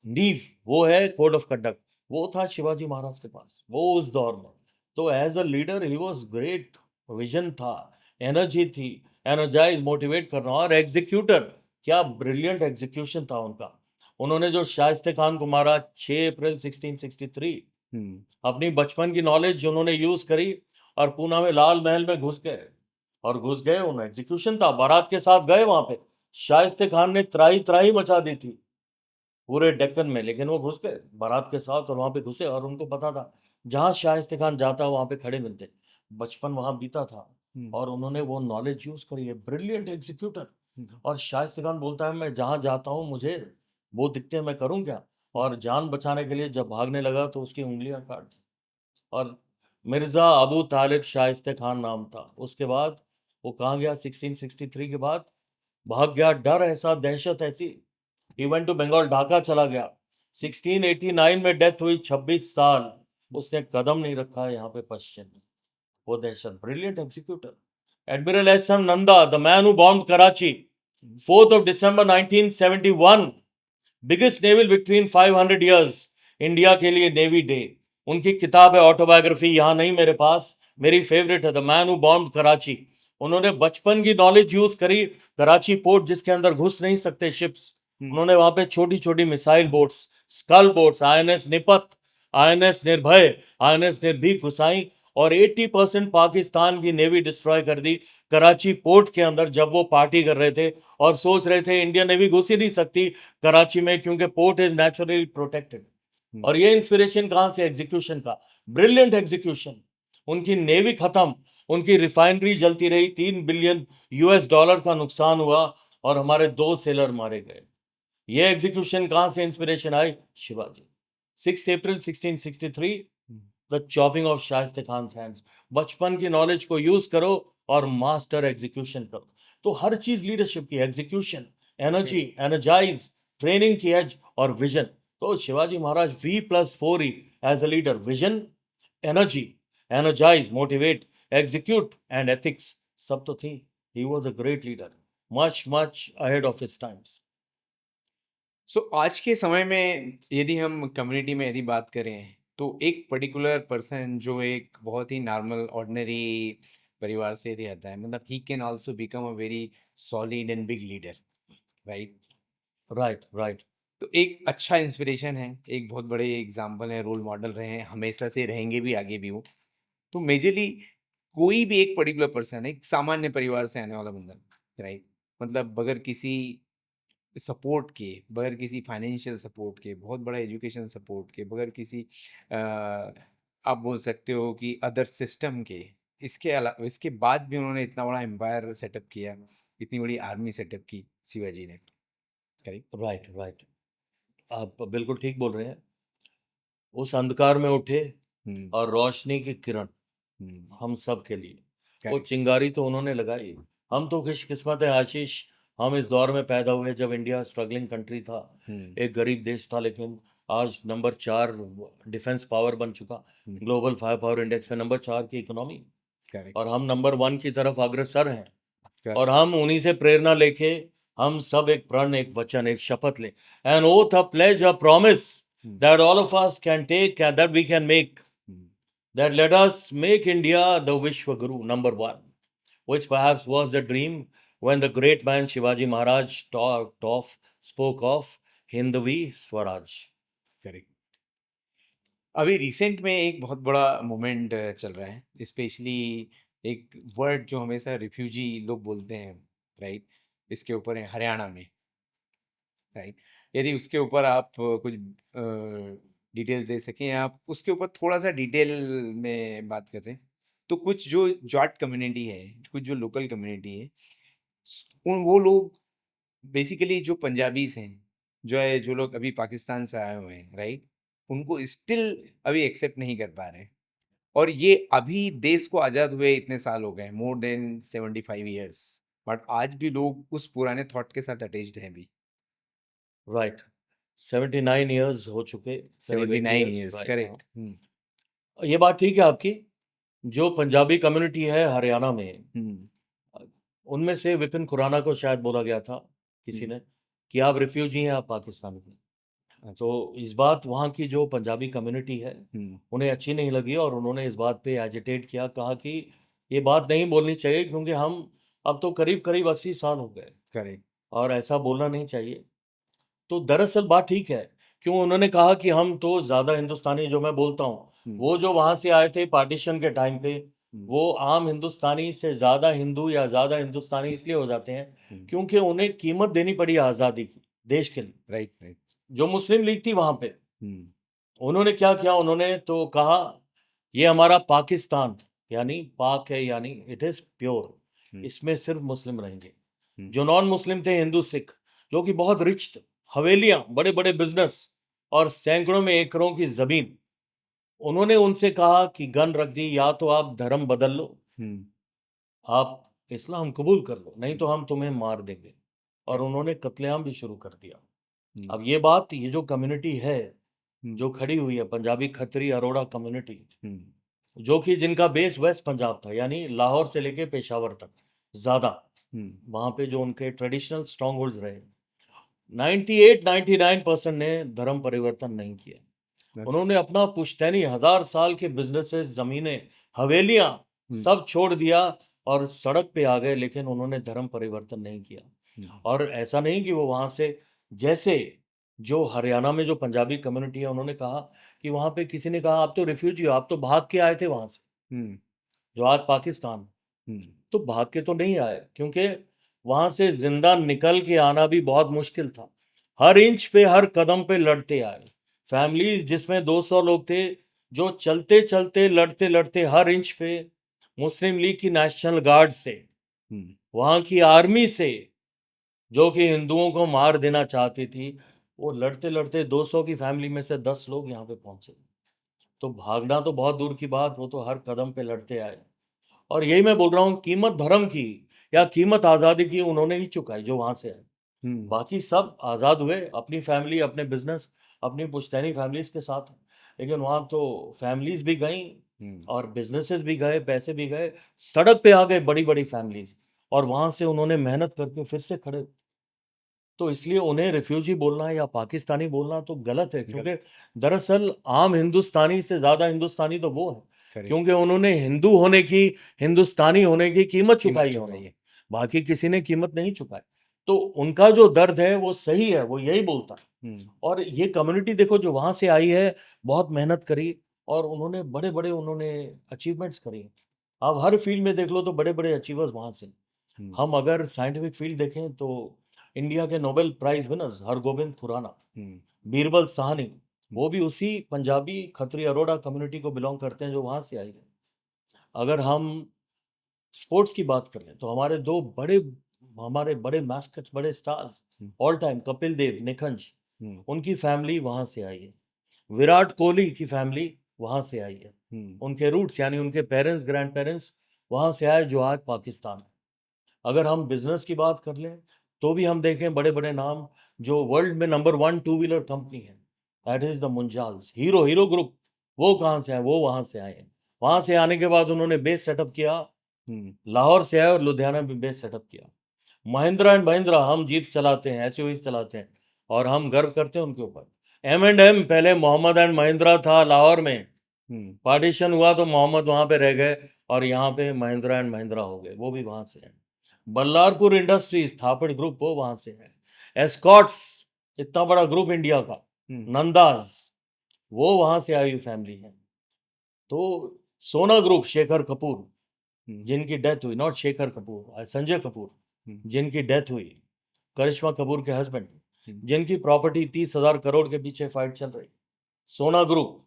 Speaker 2: नींव, वो है कोड ऑफ कंडक्ट। वो था शिवाजी महाराज के पास, वो उस दौर में। तो as a leader he was great, vision था, एनर्जी थी, एनर्जाइज, मोटिवेट करना, और एग्जीक्यूटर, क्या ब्रिलियंट एग्जीक्यूशन था उनका। उन्होंने जो शाइस्ते खान को मारा 6 अप्रैल 1663,
Speaker 1: हम्म,
Speaker 2: अपनी बचपन की नॉलेज जो उन्होंने यूज करी, और पूना में लाल महल में घुस गए, और घुस गए, उन्हें एग्जीक्यूशन था, बारात के साथ गए वहां पे। शाइस्ते खान ने त्राही त्राही मचा दी थी पूरे डेक्कन में, लेकिन वो घुस गए बारात के साथ, और वहां पे घुसे, और उनको पता था जहां शाइस्ते खान जाता वहां पे खड़े मिलते। बचपन वहां बीता था,
Speaker 1: हम्म,
Speaker 2: और उन्होंने वो नॉलेज यूज करी है, ब्रिलियंट एग्जीक्यूटर।
Speaker 1: हम्म,
Speaker 2: और शाइस्ते खान बोलता है, मैं जहां जाता हूं मुझे वो दिखते हैं, मैं करूं क्या। और जान बचाने के लिए जब भागने लगा तो उसकी उंगलियां काट दी। और मिर्जा अबू तालिब शाइस्ते खान नाम था। उसके बाद वो कहाँ गया 1663 के बाद, भाग गया, डर ऐसा, दहशत ऐसी, he went to Bengal, Dhaka चला गया। 1689 में डेथ हुई, 26 साल उसने कदम नहीं रखा यहाँ पे पश्चिम में। वो दहशत, brilliant executor. Admiral S M Nanda, the man who bomb Karachi, 4th of December 1971, biggest naval victory in 500 years, India के लिए नेवी डे। उनकी किताब है ऑटोबायोग्राफी, यहाँ नहीं मेरे पास, मेरी फेवरेट है, the man who bomb Karachi. उन्होंने बचपन की नॉलेज यूज करी, कराची पोर्ट जिसके अंदर घुस नहीं सकते शिप्स,
Speaker 1: हम्म,
Speaker 2: उन्होंने वहां पे छोटी छोटी missile boats, skull boats, INS Nipat, INS Nirbhay, INS Nirbhik घुसाई, और 80% पाकिस्तान की नेवी डिस्ट्रॉय कर दी कराची पोर्ट के अंदर, जब वो पार्टी कर रहे थे और सोच रहे थे इंडियन नेवी घुस ही नहीं सकती कराची में, क्योंकि पोर्ट इज नेचुरली प्रोटेक्टेड।
Speaker 1: हम्म,
Speaker 2: और ये इंस्पिरेशन कहां से, एग्जीक्यूशन का, ब्रिलियंट एग्जीक्यूशन। उनकी नेवी खत्म, उनकी रिफाइनरी जलती रही, $3 बिलियन का नुकसान हुआ, और हमारे 2 सेलर मारे गए। ये एग्जीक्यूशन कहां से इंस्पिरेशन आई, शिवाजी। 6 अप्रैल 1663,
Speaker 1: hmm,
Speaker 2: the chopping off Shaista Khan hands. बचपन की नॉलेज को यूज करो और मास्टर एग्जीक्यूशन करो। तो हर चीज लीडरशिप की, execution, energy,
Speaker 1: correct.
Speaker 2: Energise, training की एज, और विजन। तो Shivaji Maharaj V+4E as a leader, vision, energy, energise, motivate, execute, and ethics, सब तो थी। He was a great leader, much much ahead of his times.
Speaker 1: So आज के समय में यदि हम कम्युनिटी में यदि बात करें तो एक पर्टिकुलर पर्सन जो एक बहुत ही नॉर्मल ऑर्डिनरी परिवार से यदि आता है, मतलब he can also become a very solid and big leader, right?
Speaker 2: Right, right,
Speaker 1: तो एक अच्छा इंस्पिरेशन है, एक बहुत बड़े एग्जाम्पल है, रोल मॉडल रहे हैं, हमेशा से रहेंगे भी, आगे भी वो। तो मेजरली कोई भी एक पर्टिकुलर पर्सन, एक सामान्य परिवार से आने वाला बंदा, राइट, मतलब बगैर किसी सपोर्ट के, बगैर किसी फाइनेंशियल सपोर्ट के, बहुत बड़ा एजुकेशन सपोर्ट के, बगैर किसी आप बोल सकते हो कि अदर सिस्टम के, इसके अलावा इसके बाद भी उन्होंने इतना बड़ा एम्पायर सेटअप किया, इतनी बड़ी आर्मी सेटअप की शिवाजी ने, करेक्ट।
Speaker 2: राइट, राइट, आप बिल्कुल ठीक बोल रहे हैं। उस अंधकार में उठे,
Speaker 1: हम्म,
Speaker 2: और रोशनी की किरण
Speaker 1: हम्म,
Speaker 2: हम सब के लिए, वो
Speaker 1: करेक्ट।
Speaker 2: चिंगारी तो उन्होंने लगाई। हम तो खुशकिस्मत है आशीष, हम इस दौर में पैदा हुए जब इंडिया स्ट्रगलिंग कंट्री था,
Speaker 1: हम्म,
Speaker 2: एक गरीब देश था, लेकिन आज नंबर 4 डिफेंस पावर बन चुका,
Speaker 1: हम्म,
Speaker 2: ग्लोबल फायर पावर इंडेक्स में नंबर 4 की इकोनॉमी,
Speaker 1: करेक्ट,
Speaker 2: और हम नंबर 1 की तरफ अग्रसर हैं। और
Speaker 1: करेक्ट।
Speaker 2: हम उन्हीं से प्रेरणा लेके, हम सब एक प्रण, एक वचन, एक शपथ लें, an oath, a pledge, a promise,
Speaker 1: hmm,
Speaker 2: that all of us can take and that we can make,
Speaker 1: hmm,
Speaker 2: that let us make India the Vishwaguru, number 1, which perhaps was the dream when the great man Shivaji Maharaj spoke of Hindvi Swaraj.
Speaker 1: Correct. अभी recent में एक बहुत बड़ा moment चल रहा है, specially एक word जो हमेशा रिफ्यूजी लोग बोलते हैं, राइट, इसके ऊपर है हरियाणा में, राइट। यदि उसके ऊपर आप कुछ डिटेल्स दे सकें, आप उसके ऊपर थोड़ा सा डिटेल में बात करते, तो कुछ जो जाट कम्युनिटी है, कुछ जो लोकल कम्युनिटी है, उन वो लोग बेसिकली जो पंजाबीज हैं, जो लोग अभी पाकिस्तान से आए हुए हैं, राइट, उनको स्टिल अभी एक्सेप्ट नहीं कर पा रहे हैं। और ये अभी देश को आजाद हुए इतने साल हो गए, मोर देन 75 ईयर्स, बट आज भी लोग उस पुराने थॉट के साथ अटैच्ड हैं अभी।
Speaker 2: राइट, 79 इयर्स हो चुके, करीब 80
Speaker 1: 79
Speaker 2: इयर्स,
Speaker 1: ईयर्स,
Speaker 2: राइट।
Speaker 1: करेक्ट।
Speaker 2: ये बात ठीक है आपकी। जो पंजाबी कम्युनिटी है हरियाणा में, उनमें से विपिन खुराना को शायद बोला गया था किसी ने कि आप रिफ्यूजी हैं, आप पाकिस्तानी हैं।
Speaker 1: अच्छा।
Speaker 2: तो इस बात वहाँ की जो पंजाबी कम्युनिटी है उन्हें अच्छी नहीं लगी और उन्होंने इस बात पे एजिटेट किया, कहा कि ये बात नहीं बोलनी चाहिए क्योंकि हम अब तो करीब करीब 80 साल हो गए
Speaker 1: करेक्ट।
Speaker 2: और ऐसा बोलना नहीं चाहिए। तो दरअसल बात ठीक है, क्यों उन्होंने कहा कि हम तो ज़्यादा हिंदुस्तानी जो मैं बोलता हूँ, वो जो वहाँ से आए थे पार्टीशन के टाइम पे, वो आम हिंदुस्तानी से ज़्यादा हिंदू या ज़्यादा हिंदुस्तानी इसलिए हो जाते हैं क्योंकि उन्हें कीमत देनी पड़ी आज़ादी की, देश के लिए।
Speaker 1: Right, right.
Speaker 2: जो मुस्लिम लीग थी वहाँ पे, उन्होंने क्या किया, उन्होंने तो कहा ये हमारा पाकिस्तान, यानी पाक है, यानी इट इज़ प्योर, इसमें सिर्फ मुस्लिम रहेंगे। जो नॉन मुस्लिम थे, हिंदू सिख, जो कि बहुत रिच थे, हवेलियां, बड़े बड़े बिजनेस और सैकड़ों में एकड़ों की जमीन, उन्होंने उनसे कहा कि गन रख दी, या तो आप धर्म बदल लो, आप इस्लाम कबूल कर लो, नहीं तो हम तुम्हें मार देंगे। और उन्होंने कत्लेआम भी शुरू कर दिया। अब ये बात, ये जो कम्युनिटी है जो खड़ी हुई है, पंजाबी खत्री अरोड़ा कम्युनिटी, जो कि जिनका बेस वेस्ट पंजाब था, यानी लाहौर से लेके पेशावर तक ज़्यादा, वहाँ पे जो उनके ट्रेडिशनल स्ट्रॉन्ग होल्ड्स रहे, 98-99% ने धर्म परिवर्तन नहीं किया। उन्होंने अपना पुश्तैनी 1000 साल के बिजनेसेस, ज़मीनें, हवेलियाँ सब छोड़ दिया और सड़क पे आ गए, लेकिन उन्होंने धर्म परिवर्तन नहीं किया। और ऐसा नहीं कि वो वहाँ से, जैसे जो हरियाणा में जो पंजाबी कम्युनिटी है, उन्होंने कहा कि वहाँ पे किसी ने कहा आप तो रिफ्यूजी हो, आप तो भाग के आए थे वहाँ से, जो आज पाकिस्तान। तो भाग के तो नहीं आए, क्योंकि वहाँ से जिंदा निकल के आना भी बहुत मुश्किल था। हर इंच पे, हर कदम पे लड़ते आए। फैमिलीज जिसमें 200 लोग थे, जो चलते चलते, लड़ते लड़ते, हर इंच पे मुस्लिम लीग की नेशनल गार्ड से, वहाँ की आर्मी से, जो कि हिंदुओं को मार देना चाहती थी, वो लड़ते लड़ते 200 की फैमिली में से 10 लोग यहाँ पे पहुंचे। तो भागना तो बहुत दूर की बात, वो तो हर कदम पे लड़ते आए। और यही मैं बोल रहा हूँ, कीमत धर्म की या कीमत आज़ादी की उन्होंने ही चुकाई जो वहाँ से आए। बाकी सब आज़ाद हुए, अपनी फैमिली, अपने बिजनेस, अपनी पुश्तैनी फैमिलीज के साथ। लेकिन वहाँ तो फैमिलीज भी गई और बिजनेसेस भी गए, पैसे भी गए, सड़क पे आ गए बड़ी बड़ी फैमिलीज, और वहाँ से उन्होंने मेहनत करके फिर से खड़े। तो इसलिए उन्हें रिफ्यूजी बोलना या पाकिस्तानी बोलना तो गलत है, क्योंकि दरअसल आम हिंदुस्तानी से ज़्यादा हिंदुस्तानी तो वो है, क्योंकि उन्होंने हिंदू होने की, हिंदुस्तानी होने की कीमत चुकाई है उन्होंने, बाकी किसी ने कीमत नहीं चुकाई। तो उनका जो दर्द है वो सही है, वो यही बोलता है। और ये कम्युनिटी देखो जो वहाँ से आई है, बहुत मेहनत करी और उन्होंने बड़े बड़े उन्होंने अचीवमेंट्स करी। आप हर फील्ड में देख लो तो बड़े बड़े अचीवर्स वहाँ से। हम अगर साइंटिफिक फील्ड देखें तो इंडिया के Nobel prize winners Hargobind Khurana, Birbal Sahni, वो भी उसी पंजाबी खत्री अरोड़ा कम्युनिटी को बिलोंग करते हैं जो वहाँ से आई है। अगर हम स्पोर्ट्स की बात करें तो हमारे बड़े मैस्कट्स, बड़े stars all time, Kapil Dev, निखंज, उनकी फैमिली वहाँ से आई है। विराट कोहली की फैमिली वहाँ से आई है। उनके रूट्स, यानी उनके पेरेंट्स, ग्रैंड पेरेंट्स वहाँ से आए, जो आज पाकिस्तान है। अगर हम बिजनेस की बात कर लें तो भी हम देखें बड़े बड़े नाम, जो वर्ल्ड में नंबर 1 टू व्हीलर कंपनी है, that is the Munjals, Hero group, वो कहाँ से आए, वो वहाँ से आए हैं। वहाँ से आने के बाद उन्होंने बेस सेटअप किया, लाहौर से आए और लुधियाना में बेस सेटअप किया। महिंद्रा एंड महिंद्रा, हम जीप चलाते हैं, एसयूवीज चलाते हैं और हम गर्व करते हैं उनके ऊपर। M&M पहले मोहम्मद एंड महिंद्रा था लाहौर में, पार्टीशन हुआ तो मोहम्मद वहाँ पे रह गए और यहाँ पे महिंद्रा एंड महिंद्रा हो गए, वो भी वहाँ से हैं। बल्लारपुर इंडस्ट्रीज, थापड़ ग्रुप, वो वहाँ से है। एस्कॉट्स, इतना बड़ा ग्रुप इंडिया का, नंदाज, वो वहाँ से आई हुई फैमिली है। तो सोना ग्रुप, शेखर कपूर, जिनकी डेथ हुई, नॉट शेखर कपूर, संजय कपूर, जिनकी डेथ हुई, करिश्मा कपूर के हस्बैंड, जिनकी प्रॉपर्टी 30,000 करोड़ के पीछे फाइट चल रही, सोना ग्रुप,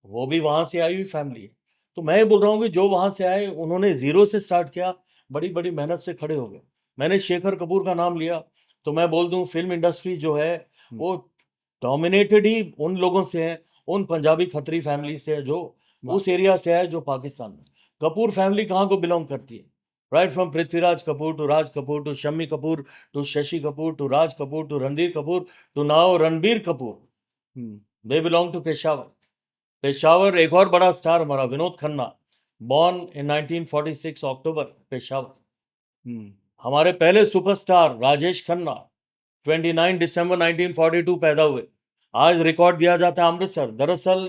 Speaker 2: वो भी वहाँ से आई हुई फैमिली है। तो मैं ये बोल रहा हूँ कि जो वहाँ से आए, उन्होंने जीरो से स्टार्ट किया, बड़ी बड़ी मेहनत से खड़े हो गए। मैंने शेखर कपूर का नाम लिया, तो मैं बोल दूं फिल्म इंडस्ट्री जो है
Speaker 1: हम्म,
Speaker 2: वो डोमिनेटेड ही उन लोगों से है, उन पंजाबी खत्री फैमिली से है जो
Speaker 1: वाह
Speaker 2: उस एरिया से है जो पाकिस्तान में। कपूर फैमिली कहाँ को बिलोंग करती है? Right from Prithviraj Kapoor to Raj Kapoor to Shammi Kapoor to Shashi Kapoor to Raj Kapoor to Randhir Kapoor to now Ranbir Kapoor,
Speaker 1: hmm,
Speaker 2: they belong to Peshawar. Peshawar एक और बड़ा स्टार हमारा Vinod Khanna, born in 1946 October, Peshawar.
Speaker 1: Hmm,
Speaker 2: हमारे पहले सुपरस्टार राजेश खन्ना 29 दिसंबर 1942 पैदा हुए। आज रिकॉर्ड दिया जाता है अमृतसर, दरअसल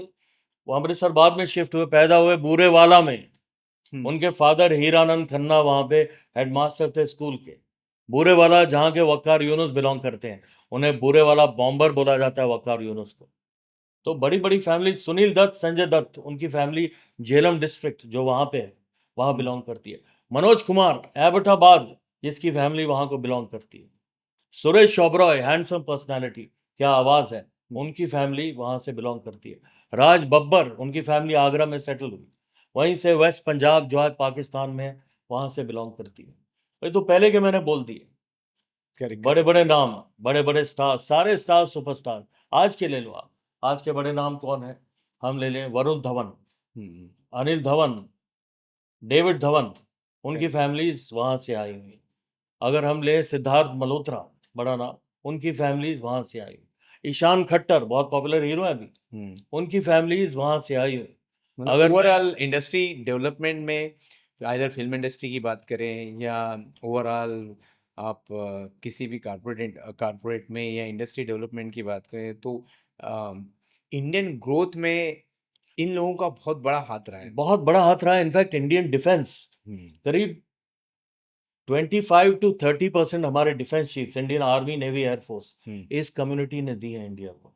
Speaker 2: वो अमृतसर बाद में शिफ्ट हुए, पैदा हुए बूरेवाला में।
Speaker 1: हम्म,
Speaker 2: उनके फादर हीरानंद खन्ना वहाँ पे हेडमास्टर थे स्कूल के। बूरेवाला जहाँ के वक्कार यूनुस बिलोंग करते हैं, उन्हें बूरेवाला बॉम्बर बोला जाता है वक्कार यूनुस को। तो बड़ी बड़ी फैमिली, सुनील दत्त, संजय दत्त, उनकी फैमिली झेलम डिस्ट्रिक्ट जो वहाँ पे है वहाँ
Speaker 1: हम्म,
Speaker 2: बिलोंग करती है। मनोज कुमार एबटाबाद, जिसकी फैमिली वहाँ को बिलोंग करती है। सुरेश ओबरॉय, हैंडसम पर्सनालिटी, क्या आवाज़ है,
Speaker 1: हम्म,
Speaker 2: उनकी फैमिली वहाँ से बिलोंग करती है। राज बब्बर, उनकी फैमिली आगरा में सेटल हुई। वहीं से वेस्ट पंजाब जो आज पाकिस्तान में है वहाँ से बिलोंग करती है। ये तो पहले के मैंने बोल दिए।
Speaker 1: करेक्ट
Speaker 2: बड़े
Speaker 1: करेक्ट
Speaker 2: बड़े नाम, बड़े बड़े स्टार, सारे स्टार सुपरस्टार आज के ले लो आप। आज के बड़े नाम कौन है? हम ले लें वरुण धवन,
Speaker 1: हम्म,
Speaker 2: अनिल धवन, डेविड धवन, उनकी
Speaker 1: करेक्ट
Speaker 2: फैमिलीज वहाँ से आई हुई। अगर हम ले सिद्धार्थ मल्होत्रा, बड़ा नाम, उनकी फैमिलीज वहाँ से आई हुई। ईशान खट्टर बहुत पॉपुलर हीरो है अभी,
Speaker 1: हम्म,
Speaker 2: उनकी फैमिलीज वहाँ से आई हुई।
Speaker 1: मतलब
Speaker 2: अगर मैं
Speaker 1: ओवरऑल इंडस्ट्री डेवलपमेंट में आइदर फिल्म इंडस्ट्री की बात करें या ओवरऑल आप किसी भी कारपोरेट में या इंडस्ट्री डेवलपमेंट की बात करें तो इंडियन ग्रोथ में इन लोगों का बहुत बड़ा हाथ रहा है।
Speaker 2: बहुत बड़ा हाथ रहा है। इनफैक्ट इंडियन डिफेंस
Speaker 1: हम्म,
Speaker 2: करीब 25 to 30% हमारे defence chiefs, Indian army, navy, air force,
Speaker 1: hmm,
Speaker 2: इस कम्युनिटी ने दी है इंडिया को।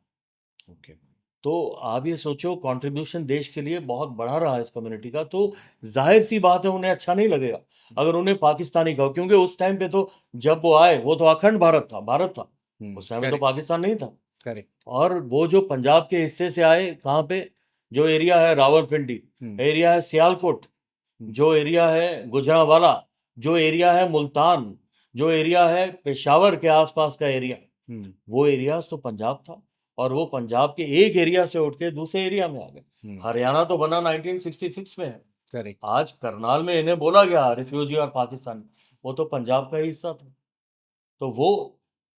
Speaker 1: ओके
Speaker 2: तो आप ये सोचो कंट्रीब्यूशन देश के लिए बहुत बड़ा रहा है इस कम्युनिटी का। तो जाहिर सी बात है उन्हें अच्छा नहीं लगेगा अगर उन्हें पाकिस्तानी कहो, क्योंकि उस टाइम पे तो जब वो आए वो तो अखंड भारत था, भारत था। उस टाइम में तो
Speaker 1: करेक्ट
Speaker 2: पाकिस्तान नहीं था।
Speaker 1: करेक्ट
Speaker 2: और वो जो पंजाब के हिस्से से आए, कहाँ पे, जो एरिया है रावलपिंडी,
Speaker 1: हम्म,
Speaker 2: एरिया है सियालकोट,
Speaker 1: हम्म,
Speaker 2: जो एरिया है गुजरांवाला, जो एरिया है मुल्तान, जो एरिया है पेशावर के आसपास का एरिया,
Speaker 1: हम्म,
Speaker 2: वो एरिया तो पंजाब था। और वो पंजाब के एक एरिया से उठ के दूसरे एरिया में आ गए।
Speaker 1: हम्म,
Speaker 2: हरियाणा तो बना 1966 में है।
Speaker 1: करेक्ट
Speaker 2: आज करनाल में इन्हें बोला गया रिफ्यूजी और पाकिस्तानी, वो तो पंजाब का ही हिस्सा था। तो वो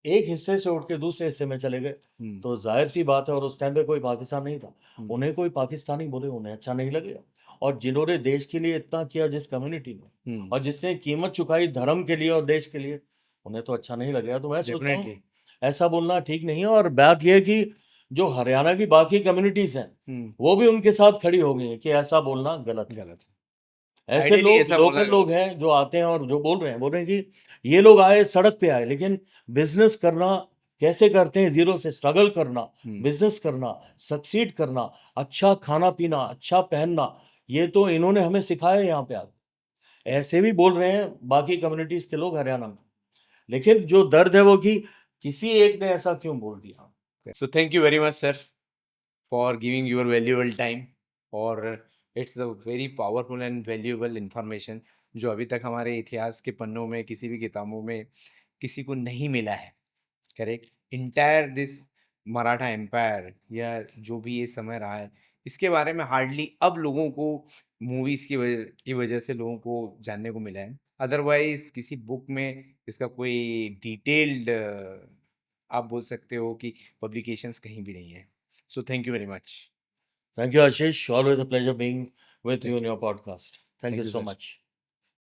Speaker 2: एक हिस्से से उठ के दूसरे हिस्से में चले गए।
Speaker 1: हम्म,
Speaker 2: तो जाहिर सी बात है, और उस टाइम पे कोई पाकिस्तान नहीं था,
Speaker 1: हम्म,
Speaker 2: उन्हें कोई पाकिस्तानी बोले उन्हें अच्छा नहीं लगेगा। और जिन्होंने देश के लिए इतना किया जिस कम्युनिटी में,
Speaker 1: हम्म,
Speaker 2: और जिसने कीमत चुकाई धर्म के लिए और देश के लिए, उन्हें तो अच्छा नहीं लगेगा। तो मैं सोचता हूँ
Speaker 1: डेफिनेटली
Speaker 2: ऐसा बोलना ठीक नहीं है। और बात यह है कि जो हरियाणा की बाकी कम्युनिटीज हैं
Speaker 1: हम्म,
Speaker 2: वो भी उनके साथ खड़ी हो गई हैं कि ऐसा बोलना गलत है।
Speaker 1: गलत है
Speaker 2: ऐसे
Speaker 1: आइडियली
Speaker 2: लोग,
Speaker 1: ऐसा बोलना
Speaker 2: लोकल
Speaker 1: गलत
Speaker 2: लोग हैं जो आते हैं और जो बोल रहे हैं कि ये लोग आए सड़क पे आए, लेकिन बिजनेस करना कैसे करते हैं, जीरो से स्ट्रगल करना,
Speaker 1: हम्म,
Speaker 2: बिजनेस करना, सक्सीड करना, अच्छा खाना पीना, अच्छा पहनना, ये तो इन्होंने हमें सिखाया है यहाँ पे आके। ऐसे भी बोल रहे हैं बाकी कम्युनिटीज के लोग हरियाणा में। लेकिन जो दर्द है वो कि किसी एक ने ऐसा क्यों बोल दिया।
Speaker 1: so thank you very much sir for giving your valuable time और it's a very powerful and valuable information जो अभी तक हमारे इतिहास के पन्नों में किसी भी किताबों में किसी को नहीं मिला है। Correct entire this Maratha empire या जो भी ये समय रहा है इसके बारे में हार्डली अब लोगों को मूवीज की वजह से लोगों को जानने को मिला है। अदरवाइज किसी बुक में इसका कोई डिटेल्ड आप बोल सकते हो कि पब्लिकेशंस कहीं भी नहीं है। So thank you very much.
Speaker 2: Thank you Ashish, always a pleasure being with you in your podcast. Thank
Speaker 1: thank
Speaker 2: you
Speaker 1: you
Speaker 2: so
Speaker 1: sir.
Speaker 2: much.